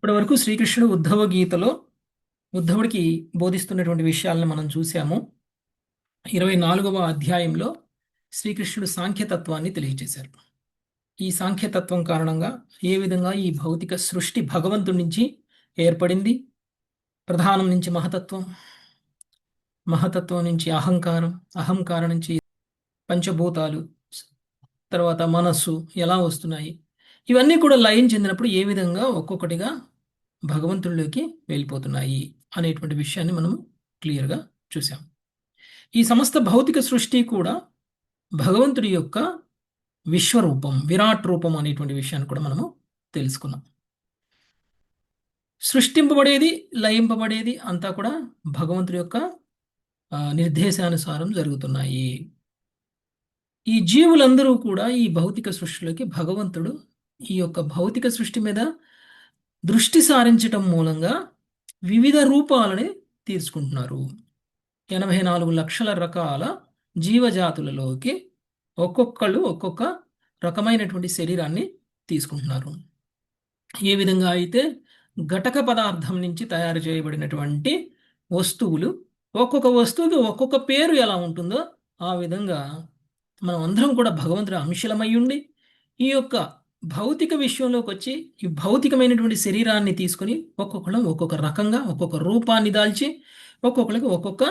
ఇప్పటి వరకు శ్రీకృష్ణుడు ఉద్ధవ గీతలో ఉద్ధవుడికి బోధిస్తున్నటువంటి విషయాలను మనం చూసాము. 24వ అధ్యాయంలో శ్రీకృష్ణుడు సాంఖ్యతత్వాన్ని తెలియజేశారు. ఈ సాంఖ్యతత్వం కారణంగా ఏ విధంగా ఈ భౌతిక సృష్టి భగవంతుడి నుంచి ఏర్పడింది, ప్రధానం నుంచి మహతత్వం, మహతత్వం నుంచి అహంకారం, అహంకారం నుంచి పంచభూతాలు, తర్వాత మనస్సు ఎలా వస్తున్నాయి, ఇవన్నీ కూడా లయం చెందినప్పుడు ఏ విధంగా ఒక్కొక్కటిగా భగవంతుడిలోకి వెళ్ళిపోతున్నాయి అనేటువంటి విషయాన్ని మనము క్లియర్గా చూసాం. ఈ సమస్త భౌతిక సృష్టి కూడా భగవంతుడి యొక్క విశ్వరూపం, విరాట్ రూపం అనేటువంటి విషయాన్ని కూడా మనము తెలుసుకున్నాం. సృష్టింపబడేది, లయింపబడేది అంతా కూడా భగవంతుడి యొక్క నిర్దేశానుసారం జరుగుతున్నాయి. ఈ జీవులందరూ కూడా ఈ భౌతిక సృష్టిలోకి భగవంతుడు ఈ యొక్క భౌతిక సృష్టి మీద దృష్టి సారించటం మూలంగా వివిధ రూపాలని తీసుకుంటున్నారు. 84 లక్షల రకాల జీవజాతులలోకి ఒక్కొక్కళ్ళు ఒక్కొక్క రకమైనటువంటి శరీరాన్ని తీసుకుంటున్నారు. ఏ విధంగా అయితే ఘటక పదార్థం నుంచి తయారు చేయబడినటువంటి వస్తువులు, ఒక్కొక్క వస్తువుకి ఒక్కొక్క పేరు ఎలా ఉంటుందో ఆ విధంగా మనం అందరం కూడా భగవంతుడి అంశలమై ఉండి ఈ యొక్క భౌతిక విశ్వంలోకి వచ్చి ఈ భౌతికమైనటువంటి శరీరాన్ని తీసుకుని ఒక్కొక్కళ్ళం ఒక్కొక్క రకంగా ఒక్కొక్క రూపాన్ని దాల్చి ఒక్కొక్కరికి ఒక్కొక్క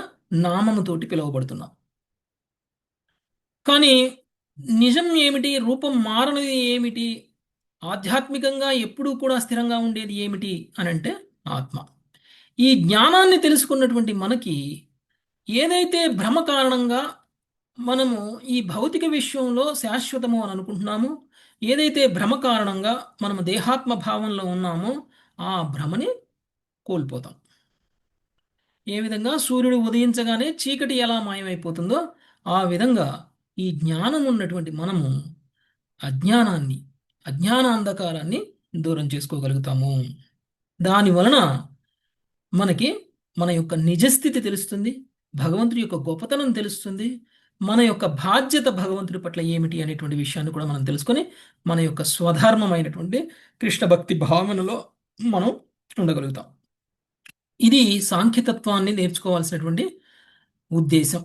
నామముతోటి పిలువబడుతున్నాం. కానీ నిజం ఏమిటి, రూపం మారనిది ఏమిటి, ఆధ్యాత్మికంగా ఎప్పుడూ కూడా స్థిరంగా ఉండేది ఏమిటి అని అంటే ఆత్మ. ఈ జ్ఞానాన్ని తెలుసుకున్నటువంటి మనకి ఏదైతే భ్రమ కారణంగా మనము ఈ భౌతిక విశ్వంలో శాశ్వతము అని అనుకుంటున్నామో, ఏదైతే భ్రమ కారణంగా మనము దేహాత్మ భావంలో ఉన్నామో ఆ భ్రమని కోల్పోతాం. ఏ విధంగా సూర్యుడు ఉదయించగానే చీకటి ఎలా మాయమైపోతుందో ఆ విధంగా ఈ జ్ఞానం ఉన్నటువంటి మనము అజ్ఞానాన్ని, అజ్ఞానాంధకారాన్ని దూరం చేసుకోగలుగుతాము. దాని వలన మనకి మన యొక్క నిజస్థితి తెలుస్తుంది, భగవంతుడి యొక్క గొప్పతనం తెలుస్తుంది, మన యొక్క బాధ్యత భగవంతుడి పట్ల ఏమిటి అనేటువంటి విషయాన్ని కూడా మనం తెలుసుకొని మన యొక్క స్వధర్మమైనటువంటి కృష్ణ భక్తి భావనలో మనం ఉండగలుగుతాం. ఇది సాంఖ్యతత్వాన్ని నేర్చుకోవాల్సినటువంటి ఉద్దేశం.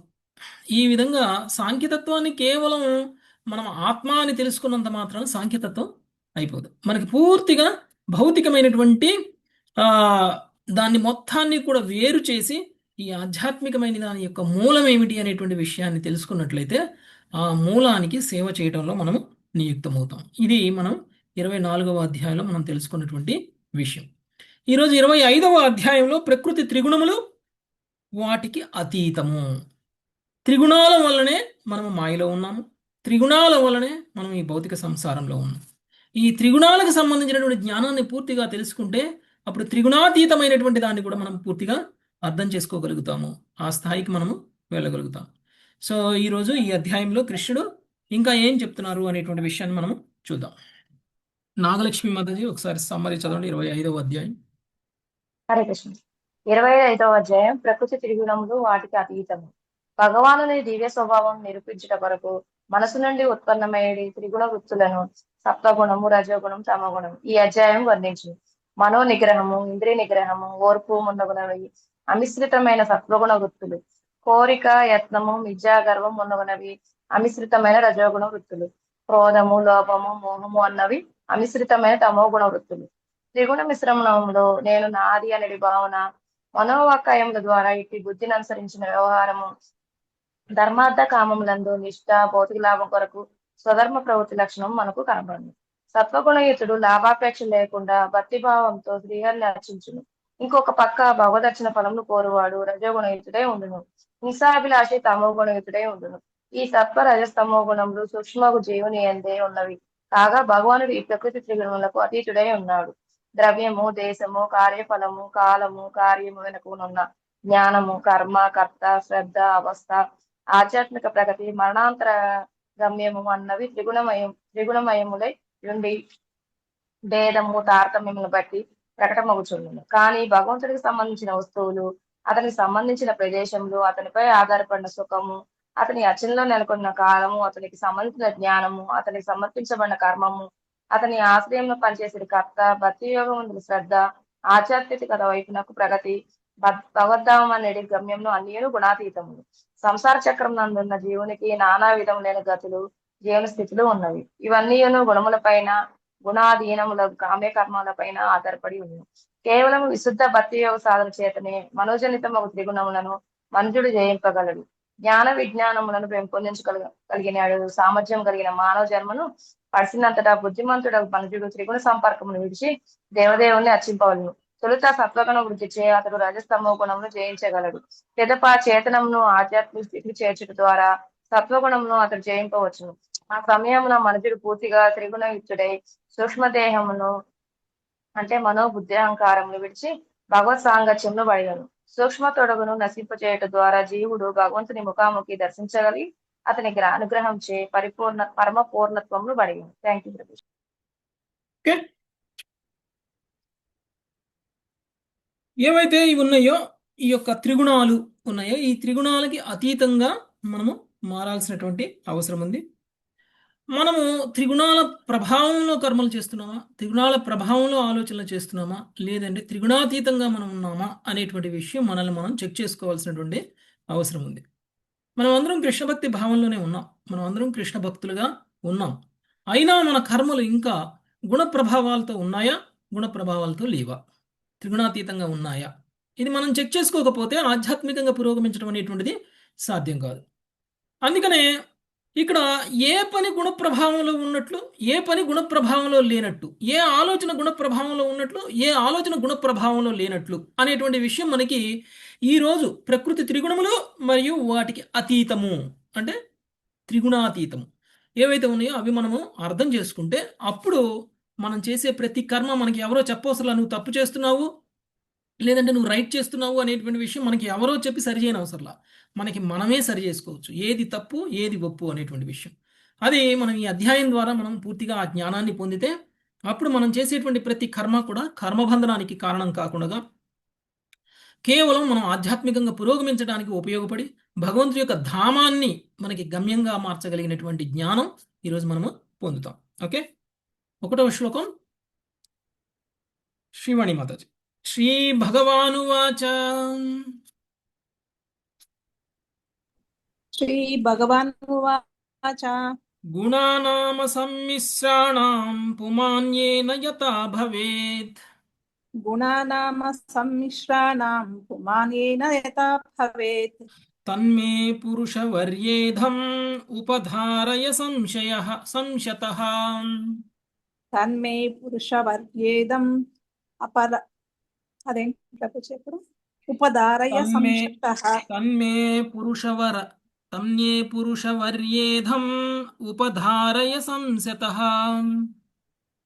ఈ విధంగా సాంఖ్యతత్వాన్ని కేవలం మనం ఆత్మ అని తెలుసుకున్నంత మాత్రం సాంఖ్యతత్వం అయిపోదు. మనకి పూర్తిగా భౌతికమైనటువంటి ఆ దాన్ని మొత్తాన్ని కూడా వేరు చేసి ఈ ఆధ్యాత్మికమైన దాని యొక్క మూలం ఏమిటి అనేటువంటి విషయాన్ని తెలుసుకున్నట్లయితే ఆ మూలానికి సేవ చేయడంలో మనము నియుక్తమవుతాం. ఇది మనం 24వ అధ్యాయంలో మనం తెలుసుకున్నటువంటి విషయం. ఈరోజు 25వ అధ్యాయంలో ప్రకృతి త్రిగుణములు వాటికి అతీతము. త్రిగుణాల వల్లనే మనము మాయలో ఉన్నాము, త్రిగుణాల వల్లనే మనం ఈ భౌతిక సంసారంలో ఉన్నాం. ఈ త్రిగుణాలకు సంబంధించినటువంటి జ్ఞానాన్ని పూర్తిగా తెలుసుకుంటే అప్పుడు త్రిగుణాతీతమైనటువంటి దాన్ని కూడా మనం పూర్తిగా అర్థం చేసుకోగలుగుతాము, ఆ స్థాయికి మనము వెళ్ళగలుగుతాం. సో ఈరోజు ఈ అధ్యాయంలో కృష్ణుడు ఇంకా ఏం చెప్తున్నారు అనేటువంటి విషయాన్ని మనము చూద్దాం. నాగలక్ష్మి మాతాజీ ఒకసారి సమ్మరీ చదవండి. 25వ అధ్యాయం. హరే కృష్ణ. 25వ అధ్యాయం ప్రకృతి త్రిగుణములు వాటికి అతీతము. భగవానుని దివ్య స్వభావం నిరూపించుట కొరకు మనసు నుండి ఉత్పన్నమయ్యేది త్రిగుణ వృత్తులను సత్వగుణము, రజోగుణం, తమగుణం ఈ అధ్యాయం వర్ణించు. మనో నిగ్రహము, ఇంద్రియ నిగ్రహము, ఓర్పు మున్నగునవి అమిశ్రితమైన సత్వగుణ వృత్తులు. కోరిక, యత్నము, మిథ్యాగర్వం మున్నగునవి అమిశ్రితమైన రజోగుణ వృత్తులు. క్రోధము, లోభము, మోహము అన్నవి అమిశ్రితమైన తమోగుణ వృత్తులు. త్రిగుణ మిశ్రమంలో నేను నాది అనేది భావన, మనోవాకాయముల ద్వారా ఇట్టి బుద్ధిని అనుసరించిన వ్యవహారము, ధర్మార్థ కామములందు నిష్ఠ, భౌతిక లాభం కొరకు స్వధర్మ ప్రవృత్తి లక్షణం మనకు కనబడును. సత్వగుణయుతుడు లాభాపేక్ష లేకుండా భక్తిభావంతో శ్రీహరిని అర్చించును. ఇంకొక పక్క భగవదర్శన ఫలమును కోరువాడు రజోగుణయుతుడే ఉండును. హింసాభిలాషి తమో గుణయుతుడే ఉండును. ఈ సత్వ రజస్తమో గుణములు సూక్ష్మగు జీవుని ఎందే ఉన్నవి కాగా భగవానుడు ఈ ప్రకృతి త్రిగుణములకు అతీతుడై ఉన్నాడు. ద్రవ్యము, దేశము, కార్యఫలము, కాలము, కార్యము వెనుకనున్న జ్ఞానము, కర్మ, కర్త, శ్రద్ధ, అవస్థ, ఆధ్యాత్మిక ప్రగతి, మరణాంతర గమ్యము అన్నవి త్రిగుణమయములై ఉండి భేదము, తారతమ్యములను బట్టి ప్రకటమగుచుండును. కానీ భగవంతుడికి సంబంధించిన వస్తువులు, అతనికి సంబంధించిన ప్రదేశములు, అతనిపై ఆధారపడిన సుఖము, అతని అచనలో నెలకొన్న కాలము, అతనికి సంబంధించిన జ్ఞానము, అతనికి సమర్పించబడిన కర్మము, అతని ఆశ్రయంలో పనిచేసేది కర్త, భక్తి యోగం ముందు శ్రద్ధ, ఆధ్యాత్మికత వైపునకు ప్రగతి, భగవద్ధామం అనేది గమ్యంలో అన్నియు గుణాతీతములు. సంసార చక్రం నందున్న జీవునికి నానా విధములైన గతులు, జీవన స్థితులు ఉన్నవి. ఇవన్నీయును గుణములపైన, గుణాధీనముల కామ్య కర్మాలపైన ఆధారపడి ఉన్నాయి. కేవలం విశుద్ధ భక్తి యోగ సాధన చేతనే మనోజనితమగు త్రిగుణములను మనుషుడు జయింపగలడు. జ్ఞాన విజ్ఞానములను కలిగినాడు సామర్థ్యం కలిగిన మానవ జన్మను పడిసినంతటా బుద్ధిమంతుడు మనుషుడు త్రిగుణ సంపర్కమును విడిచి దేవదేవుని అర్చింపవలను. తొలుత సత్వగుణ వృద్ధి చే అతడు రజస్తమో గుణమును జయించగలడు. పిదప చేతనమును ఆధ్యాత్మిక స్థితికి చేర్చుట ద్వారా సత్వగుణమును అతడు జయింపవచ్చును. ఆ సమయమున మనుషుడు పూర్తిగా త్రిగుణయుక్తుడై సూక్ష్మదేహమును అంటే మనోబుద్ధి అహంకారమును విడిచి భగవత్ సాంగత్యంలో పడగను. సూక్ష్మ తొడగును నశింపచేయట ద్వారా జీవుడు భగవంతుని ముఖాముఖి దర్శించగలిగి అతనికి అనుగ్రహం చే పరమ పూర్ణత్వమును పడగను. Thank you. ఓకే, ఏవైతే ఇవి ఉన్నాయో ఈ యొక్క త్రిగుణాలు ఉన్నాయో ఈ త్రిగుణాలకి అతీతంగా మనము మారాల్సినటువంటి అవసరం ఉంది. మనము త్రిగుణాల ప్రభావంలో కర్మలు చేస్తున్నామా, త్రిగుణాల ప్రభావంలో ఆలోచనలు చేస్తున్నామా, లేదంటే త్రిగుణాతీతంగా మనం ఉన్నామా అనేటువంటి విషయం మనల్ని మనం చెక్ చేసుకోవాల్సినటువంటి అవసరం ఉంది. మనం అందరం కృష్ణ భక్తి భావంలోనే ఉన్నాం, మనం అందరం కృష్ణ భక్తులుగా ఉన్నాం. అయినా మన కర్మలు ఇంకా గుణ ప్రభావాలతో ఉన్నాయా, గుణ ప్రభావాలతో లేవా, త్రిగుణాతీతంగా ఉన్నాయా, ఇది మనం చెక్ చేసుకోకపోతే ఆధ్యాత్మికంగా పురోగమించడం అనేటువంటిది సాధ్యం కాదు. అందుకనే ఇక్కడ ఏ పని గుణ ప్రభావంలో ఉన్నట్లు, ఏ పని గుణ ప్రభావంలో లేనట్టు, ఏ ఆలోచన గుణ ప్రభావంలో ఉన్నట్లు, ఏ ఆలోచన గుణ ప్రభావంలో లేనట్లు అనేటువంటి విషయం మనకి ఈరోజు ప్రకృతి త్రిగుణములు మరియు వాటికి అతీతము అంటే త్రిగుణాతీతము ఏవైతే ఉన్నాయో అవి మనము అర్థం చేసుకుంటే అప్పుడు మనం చేసే ప్రతి కర్మ మనకి ఎవరో చెప్పవసరం, నువ్వు తప్పు చేస్తున్నావు లేదంటే నువ్వు రైట్ చేస్తున్నావు అనేటువంటి విషయం మనకి ఎవరో చెప్పి సరి చేయని అవసరంలా, మనకి మనమే సరి చేసుకోవచ్చు ఏది తప్పు ఏది ఒప్పు అనేటువంటి విషయం. అది మనం ఈ అధ్యాయం ద్వారా మనం పూర్తిగా ఆ జ్ఞానాన్ని పొందితే అప్పుడు మనం చేసేటువంటి ప్రతి కర్మ కూడా కర్మబంధనానికి కారణం కాకుండా కేవలం మనం ఆధ్యాత్మికంగా పురోగమించడానికి ఉపయోగపడి భగవంతుడి యొక్క ధామాన్ని మనకి గమ్యంగా మార్చగలిగినటువంటి జ్ఞానం ఈరోజు మనము పొందుతాం. ఓకే, 1వ శ్లోకం శ్రీవాణి మాతాజీ. శ్రీ భగవానువాచ శ్రీ భగవానువాచ గుణానామ సమ్మిశ్రాణాం పుమాన్యేన యతా భవేత్ గుణానామ సమ్మిశ్రాణాం పుమానేన యథా భవేత్ తన్మే పురుషవర్యేధం ఉపధారయ సంశతః. తన్మే పురుషవర్యేదం అపర అదేంటి చెప్పు ఉపధారయ సంశతః. తన్మే పురుషవర్యేధం ఉపధారయ సంశతః.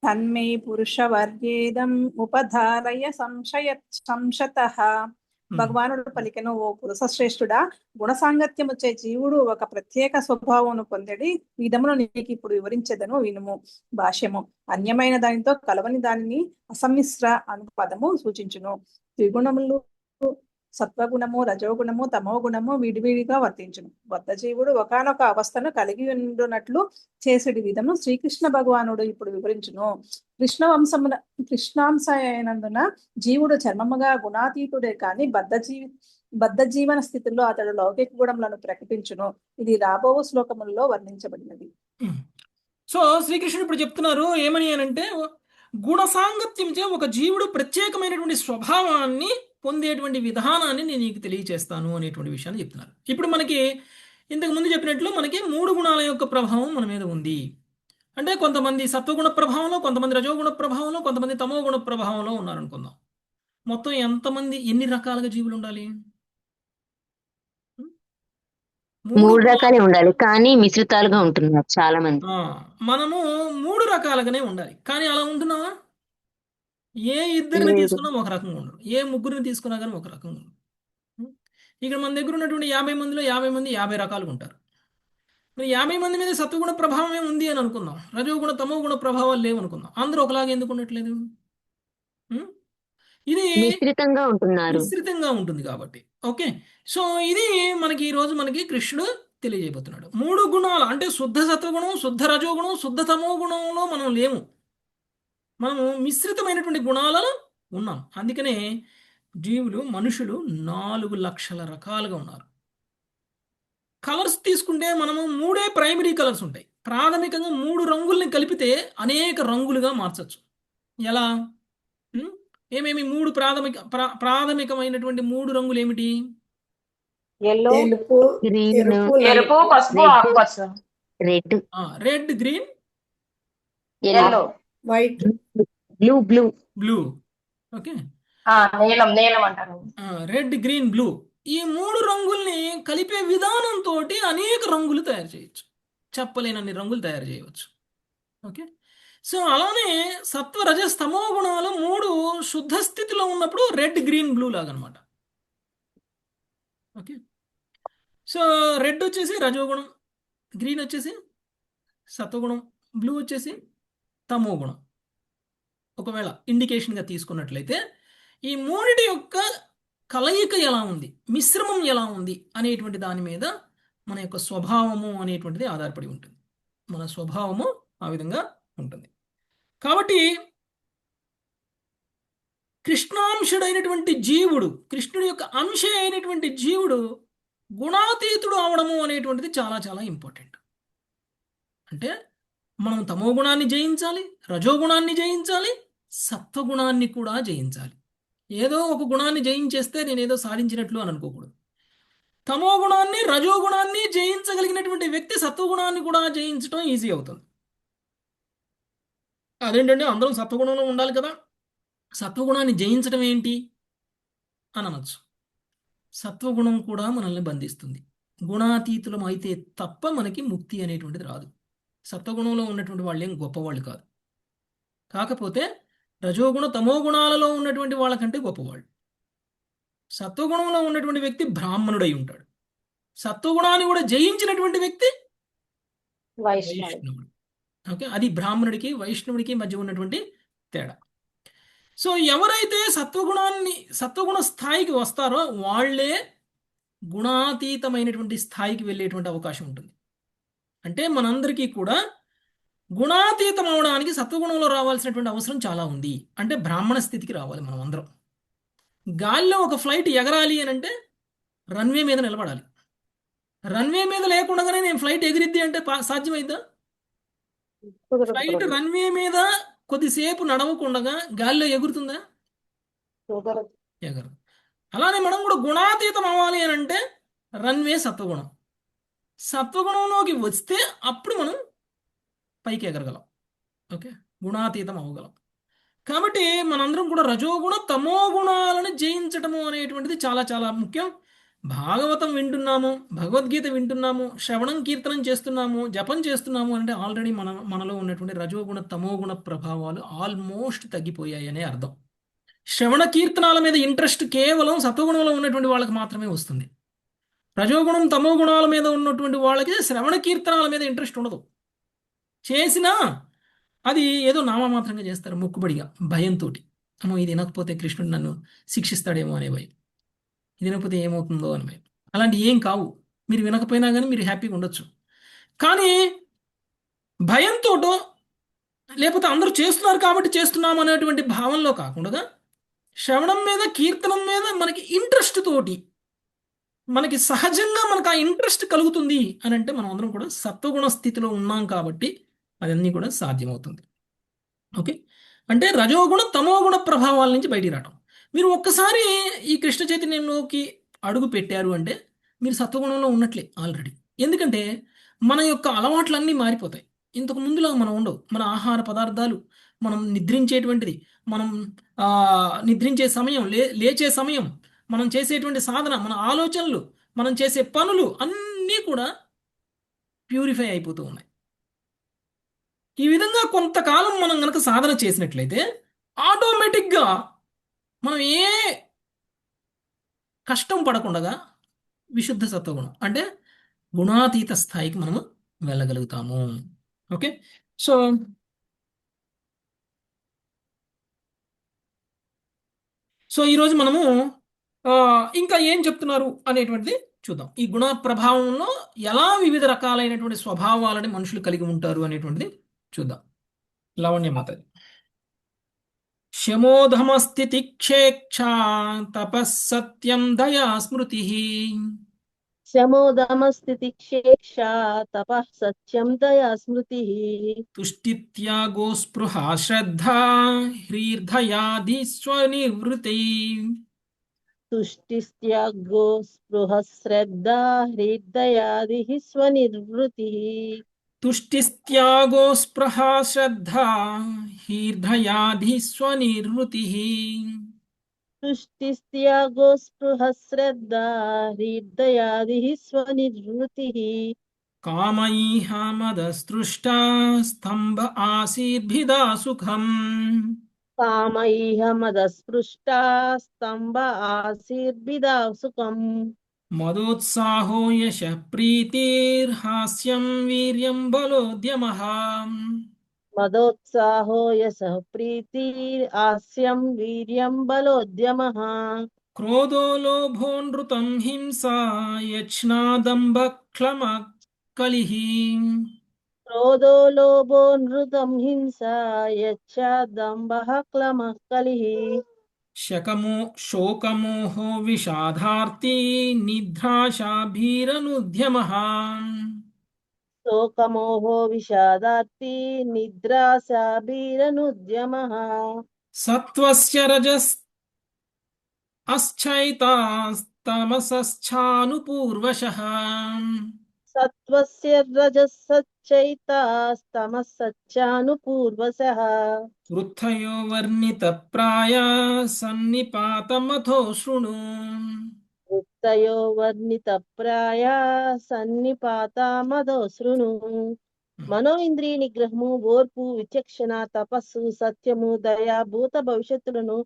తన్మే పురుషవర్యేదం ఉపధారయ సంశతః. భగవానుడు పలికెను, ఓ పురుష శ్రేష్ఠుడా, గుణ సాంగత్యముచే జీవుడు ఒక ప్రత్యేక స్వభావమును పొందడి విధమును నీకు ఇప్పుడు వివరించెదను వినుము. భాష్యము. అన్యమైన దానితో కలవని దానిని అసమ్మిశ్ర అను పదము సూచించును. త్రిగుణములు సత్వగుణము, రజోగుణము, తమో గుణము విడివిడిగా వర్తించును. బద్ధ జీవుడు ఒకానొక అవస్థను కలిగి ఉండునట్లు చేసేటి విధము శ్రీకృష్ణ భగవానుడు ఇప్పుడు వివరించును. కృష్ణాంశ అయినందున జీవుడు చర్మముగా గుణాతీతుడే కాని బద్ధ జీవన స్థితిలో అతడు లౌకిక గుణములను ప్రకటించును. ఇది రాబో శ్లోకములలో వర్ణించబడినది. సో శ్రీకృష్ణుడు ఇప్పుడు చెప్తున్నారు ఏమని అనంటే, గుణ సాంగత్యంచే ఒక జీవుడు ప్రత్యేకమైనటువంటి స్వభావాన్ని పొందేటువంటి విధానాన్ని నేను నీకు తెలియచేస్తాను అనేటువంటి విషయాన్ని చెప్తున్నారు. ఇప్పుడు మనకి ఇంతకు ముందు చెప్పినట్లు మనకి 3 గుణాల యొక్క ప్రభావం మన మీద ఉంది. అంటే కొంతమంది సత్వగుణ ప్రభావంలో, కొంతమంది రజోగుణ ప్రభావంలో, కొంతమంది తమో గుణ ప్రభావంలో ఉన్నారనుకుందాం. మొత్తం ఎంతమంది, ఎన్ని రకాలుగా జీవులు ఉండాలి? 3 రకాలే ఉండాలి, కానీ మిశ్రితాలుగా ఉంటున్నారు చాలా మంది. మనము 3 రకాలుగానే ఉండాలి, కానీ అలా ఉంటున్నావా? ఏ ఇద్దరిని తీసుకున్నా ఒక రకంగా ఉండరు, ఏ ముగ్గురిని తీసుకున్నా కానీ ఒక రకంగా ఉండరు. ఇక్కడ మన దగ్గర ఉన్నటువంటి 50 మందిలో 50 మంది 50 రకాలుగా ఉంటారు. మరి 50 మంది మీద సత్వగుణ ప్రభావమే ఉంది అని అనుకుందాం, రజోగుణ తమో గుణ ప్రభావాలు లేవనుకుందాం, అందరూ ఒకలాగా ఎందుకు ఉండట్లేదు? ఇది మిశ్రితంగా ఉంటున్నారు, విస్తృతంగా ఉంటుంది కాబట్టి. ఓకే, సో ఇది మనకి ఈ రోజు మనకి కృష్ణుడు తెలియజేయబోతున్నాడు. 3 గుణాలు అంటే శుద్ధ సత్వగుణం, శుద్ధ రజోగుణం, శుద్ధ తమో గుణంలో మనం లేము. మనము మిశ్రితమైనటువంటి గుణాలలో ఉన్నాం. అందుకనే మనుషులు 4 లక్షల రకాలుగా ఉన్నారు. కలర్స్ తీసుకుంటే మనము 3 ప్రైమరీ కలర్స్ ఉంటాయి. ప్రాథమికంగా 3 రంగుల్ని కలిపితే అనేక రంగులుగా మార్చచ్చు. ఎలా? ఉమ్, ఏమేమి 3 ప్రాథమికమైనటువంటి 3 రంగులు ఏమిటి? ఎల్లో, తెలుపు, గ్రీన్, ఎరుపు, ఎరుపు, నలుపు, పసుపు, రెడ్, ఆకుపచ్చ, red, red, green, yellow, white, blue, blue. Blue. Okay. నీలం, నీలం అంటారు. Red, green, blue. ఈ 3 రంగుల్ని కలిపే విధానంతో అనేక రంగులు తయారు చేయొచ్చు. చెప్పలేనన్ని రంగులు తయారు చేయవచ్చు. ఓకే. సో అలానే సత్వ రజస్ తమో గుణాలు 3 శుద్ధ స్థితిలో ఉన్నప్పుడు రెడ్, గ్రీన్, బ్లూ లాగా అనమాట. ఓకే. సో రెడ్ వచ్చేసి రజోగుణం, గ్రీన్ వచ్చేసి సత్వగుణం, బ్లూ వచ్చేసి తమో గుణం. ఒకవేళ ఇండికేషన్గా తీసుకున్నట్లయితే ఈ మూడిటి యొక్క కలయిక ఎలా ఉంది, మిశ్రమం ఎలా ఉంది అనేటువంటి దాని మీద మన యొక్క స్వభావము అనేటువంటిది ఆధారపడి ఉంటుంది. మన స్వభావము ఆ విధంగా ఉంటుంది. కాబట్టి కృష్ణాంశుడైనటువంటి జీవుడు, కృష్ణుడి యొక్క అంశ అయినటువంటి జీవుడు గుణాతీతుడు అవడము అనేటువంటిది చాలా చాలా ఇంపార్టెంట్. అంటే మనం తమో గుణాన్ని జయించాలి, రజోగుణాన్ని జయించాలి, సత్వగుణాన్ని కూడా జయించాలి. ఏదో ఒక గుణాన్ని జయించేస్తే నేనేదో సాధించినట్లు అని అనుకోకూడదు. తమో గుణాన్ని, రజోగుణాన్ని జయించగలిగినటువంటి వ్యక్తి సత్వగుణాన్ని కూడా జయించడం ఈజీ అవుతుంది. అదేంటంటే అందరం సత్వగుణంలో ఉండాలి కదా, సత్వగుణాన్ని జయించడం ఏంటి అని అనొచ్చు. సత్వగుణం కూడా మనల్ని బంధిస్తుంది. గుణాతీతులం అయితే తప్ప మనకి ముక్తి అనేటువంటిది రాదు. సత్వగుణంలో ఉన్నటువంటి వాళ్ళు ఏం గొప్పవాళ్ళు కాదు. కాకపోతే రజోగుణ తమో గుణాలలో ఉన్నటువంటి వాళ్ళకంటే గొప్పవాళ్ళు. సత్వగుణంలో ఉన్నటువంటి వ్యక్తి బ్రాహ్మణుడై ఉంటాడు. సత్వగుణాన్ని కూడా జయించినటువంటి వ్యక్తి వైష్ణవుడు. ఓకే, అది బ్రాహ్మణుడికి వైష్ణవుడికి మధ్య ఉన్నటువంటి తేడా. సో ఎవరైతే సత్వగుణ స్థాయికి వస్తారో వాళ్ళే గుణాతీతమైనటువంటి స్థాయికి వెళ్ళేటువంటి అవకాశం ఉంటుంది. అంటే మనందరికీ కూడా గుణాతీతం అవడానికి సత్వగుణంలో రావాల్సినటువంటి అవసరం చాలా ఉంది. అంటే బ్రాహ్మణ స్థితికి రావాలి మనం అందరం. గాలిలో ఒక ఫ్లైట్ ఎగరాలి అని అంటే రన్వే మీద నిలబడాలి. రన్వే మీద లేకుండానే నేను ఫ్లైట్ ఎగిరిద్ది అంటే సాధ్యమైద్దా? ఫ్లైట్ రన్వే మీద కొద్దిసేపు నడవకుండగా గాలిలో ఎగురుతుందా? ఎగరదు. అలానే మనం కూడా గుణాతీతం అవ్వాలి అని అంటే రన్వే సత్వగుణం. సత్వగుణంలోకి వస్తే అప్పుడు మనం పైకి ఎగరగలం. ఓకే, గుణాతీతం అవ్వగలం. కాబట్టి మనందరం కూడా రజోగుణ తమో గుణాలను జయించటము అనేటువంటిది చాలా చాలా ముఖ్యం. భాగవతం వింటున్నాము, భగవద్గీత వింటున్నాము, శ్రవణం కీర్తనం చేస్తున్నాము, జపం చేస్తున్నాము అంటే ఆల్రెడీ మనలో ఉన్నటువంటి రజోగుణ తమోగుణ ప్రభావాలు ఆల్మోస్ట్ తగ్గిపోయాయి అనే అర్థం. శ్రవణ కీర్తనాల మీద ఇంట్రెస్ట్ కేవలం సత్వగుణంలో ఉన్నటువంటి వాళ్ళకి మాత్రమే వస్తుంది. రజోగుణం తమో గుణాల మీద ఉన్నటువంటి వాళ్ళకి శ్రవణ కీర్తనాల మీద ఇంట్రెస్ట్ ఉండదు. చేసినా అది ఏదో నామమాత్రంగా చేస్తారు, మొక్కుబడిగా, భయంతో. అమ్మో ఇది వినకపోతే కృష్ణుడు నన్ను శిక్షిస్తాడేమో అనే భయం, ఇది వినకపోతే ఏమవుతుందో అని భయం. అలాంటి ఏం కావు. మీరు వినకపోయినా కానీ మీరు హ్యాపీగా ఉండొచ్చు. కానీ భయంతోటో లేకపోతే అందరూ చేస్తున్నారు కాబట్టి చేస్తున్నాం అనేటువంటి భావనలో కాకుండా శ్రవణం మీద, కీర్తనం మీద మనకి ఇంట్రెస్ట్ తోటి, మనకి సహజంగా మనకు ఆ ఇంట్రెస్ట్ కలుగుతుంది అని అంటే మనం అందరం కూడా సత్వగుణ స్థితిలో ఉన్నాం కాబట్టి అదన్నీ కూడా సాధ్యమవుతుంది. ఓకే, అంటే రజోగుణ తమోగుణ ప్రభావాల నుంచి బయటికి రావడం. మీరు ఒక్కసారి ఈ కృష్ణ చైతన్యంలోకి అడుగు పెట్టారు అంటే మీరు సత్వగుణంలో ఉన్నట్లే ఆల్రెడీ. ఎందుకంటే మన యొక్క అలవాట్లన్నీ మారిపోతాయి. ఇంతకు ముందులో మనం ఉండవు. మన ఆహార పదార్థాలు, మనం నిద్రించేటువంటిది, మనం నిద్రించే సమయం, లేచే సమయం, మనం చేసేటువంటి సాధన, మన ఆలోచనలు, మనం చేసే పనులు అన్నీ కూడా ప్యూరిఫై అయిపోతూ ఉన్నాయి. ఈ విధంగా కొంతకాలం మనం కనుక సాధన చేసినట్లయితే ఆటోమేటిక్గా మనం ఏ కష్టం పడకుండా విశుద్ధ సత్వగుణం అంటే గుణాతీత స్థాయికి మనము వెళ్ళగలుగుతాము. ఓకే, సో ఈరోజు మనము ఇంకా ఏం చెప్తున్నారు అనేటువంటిది చూద్దాం. ఈ గుణ ప్రభావంలో ఎలా వివిధ రకాలైనటువంటి స్వభావాలని మనుషులు కలిగి ఉంటారు అనేటువంటిది చూద్దాం. లావణ్య మాతాజీ. శమోధమస్తి తిక్షేక్షా తపః సత్యం దయా స్మృతి శమోదమస్థితిక్షేక్షా తపః సత్యం దయా స్మృతి తుష్టిత్యాగో స్పృహా శ్రద్ధా హ్రీర్ధయాది స్వనివృత్తి తుష్టిస్త్యాగో స్పృహ శ్రద్ధా హృదయాది స్వనిర్వృతి తుష్టిస్త్యాగో స్పృహా శ్రద్ధా హ్రీర్ధయాది స్వనివృత్తి తుష్టిస్త్యాగో స్పృహ శ్రద్ధా హృదయాది స్వనిర్వృతి కామైహ మదస్తృష్టా స్తంభ ఆసీర్భిదా సుఖం కామైహ మదస్పృష్టా స్తంభ ఆశీర్భిదా సుఖం మదోత్సాహో యశ ప్రీతిర్హాస్యం వీర్యం బలోద్యమః మదోత్సాహో యశః ప్రీతి ఆస్యం వీర్యం బలోద్యమః క్రోధో లోభో నృతం హింసా యచ్నాదంబ క్లమ కలిః క్రోధో లోభో నృతం హింసా యచ్చ దంభః క్లమః కలిః శకమో శోకమోహో విషాదార్తి నిద్రాశాభీరనుద్యమః శోకమోహో విషాదార్తి నిద్రాశాభీరనుద్యమః సత్వస్య రజస్ అశ్చైతాస్తమసశ్చానుపూర్వశః సత్వస్య రజసచ్చైతాస్తమసచ్చానుపూర్వశః వృద్ధయో వర్ణిత ప్రాయ సన్నిపాతమథో శృణు వృత్తయో వర్ణిత ప్రాయ సన్నిపాతామదో శృణు మనో ఇంద్రియ నిగ్రహము ఓర్పు విచక్షణ తపస్సు సత్యము దయ భూత భవిష్యత్తులను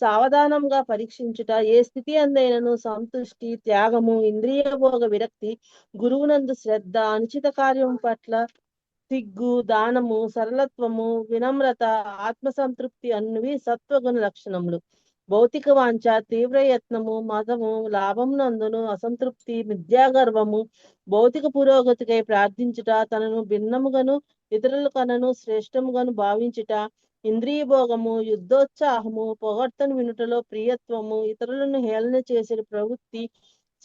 సావధానంగా పరీక్షించుట ఏ స్థితి అందైనను సంతుష్టి త్యాగము ఇంద్రియ భోగ విరక్తి గురువునందు శ్రద్ధ అనుచిత కార్యం పట్ల సిగ్గు దానము సరళత్వము వినమ్రత ఆత్మసంతృప్తి అన్నవి సత్వగుణ లక్షణములు భౌతిక వాంఛ తీవ్ర యత్నము మదము లాభం నందును అసంతృప్తి మిథ్యాగర్వము భౌతిక పురోగతికై ప్రార్థించుట తనను భిన్నముగాను ఇతరుల కనను శ్రేష్టముగాను భావించుట ఇంద్రియ భోగము యుద్ధోత్సాహము పొగడ్తను వినుటలో ప్రియత్వము ఇతరులను హేళన చేసే ప్రవృత్తి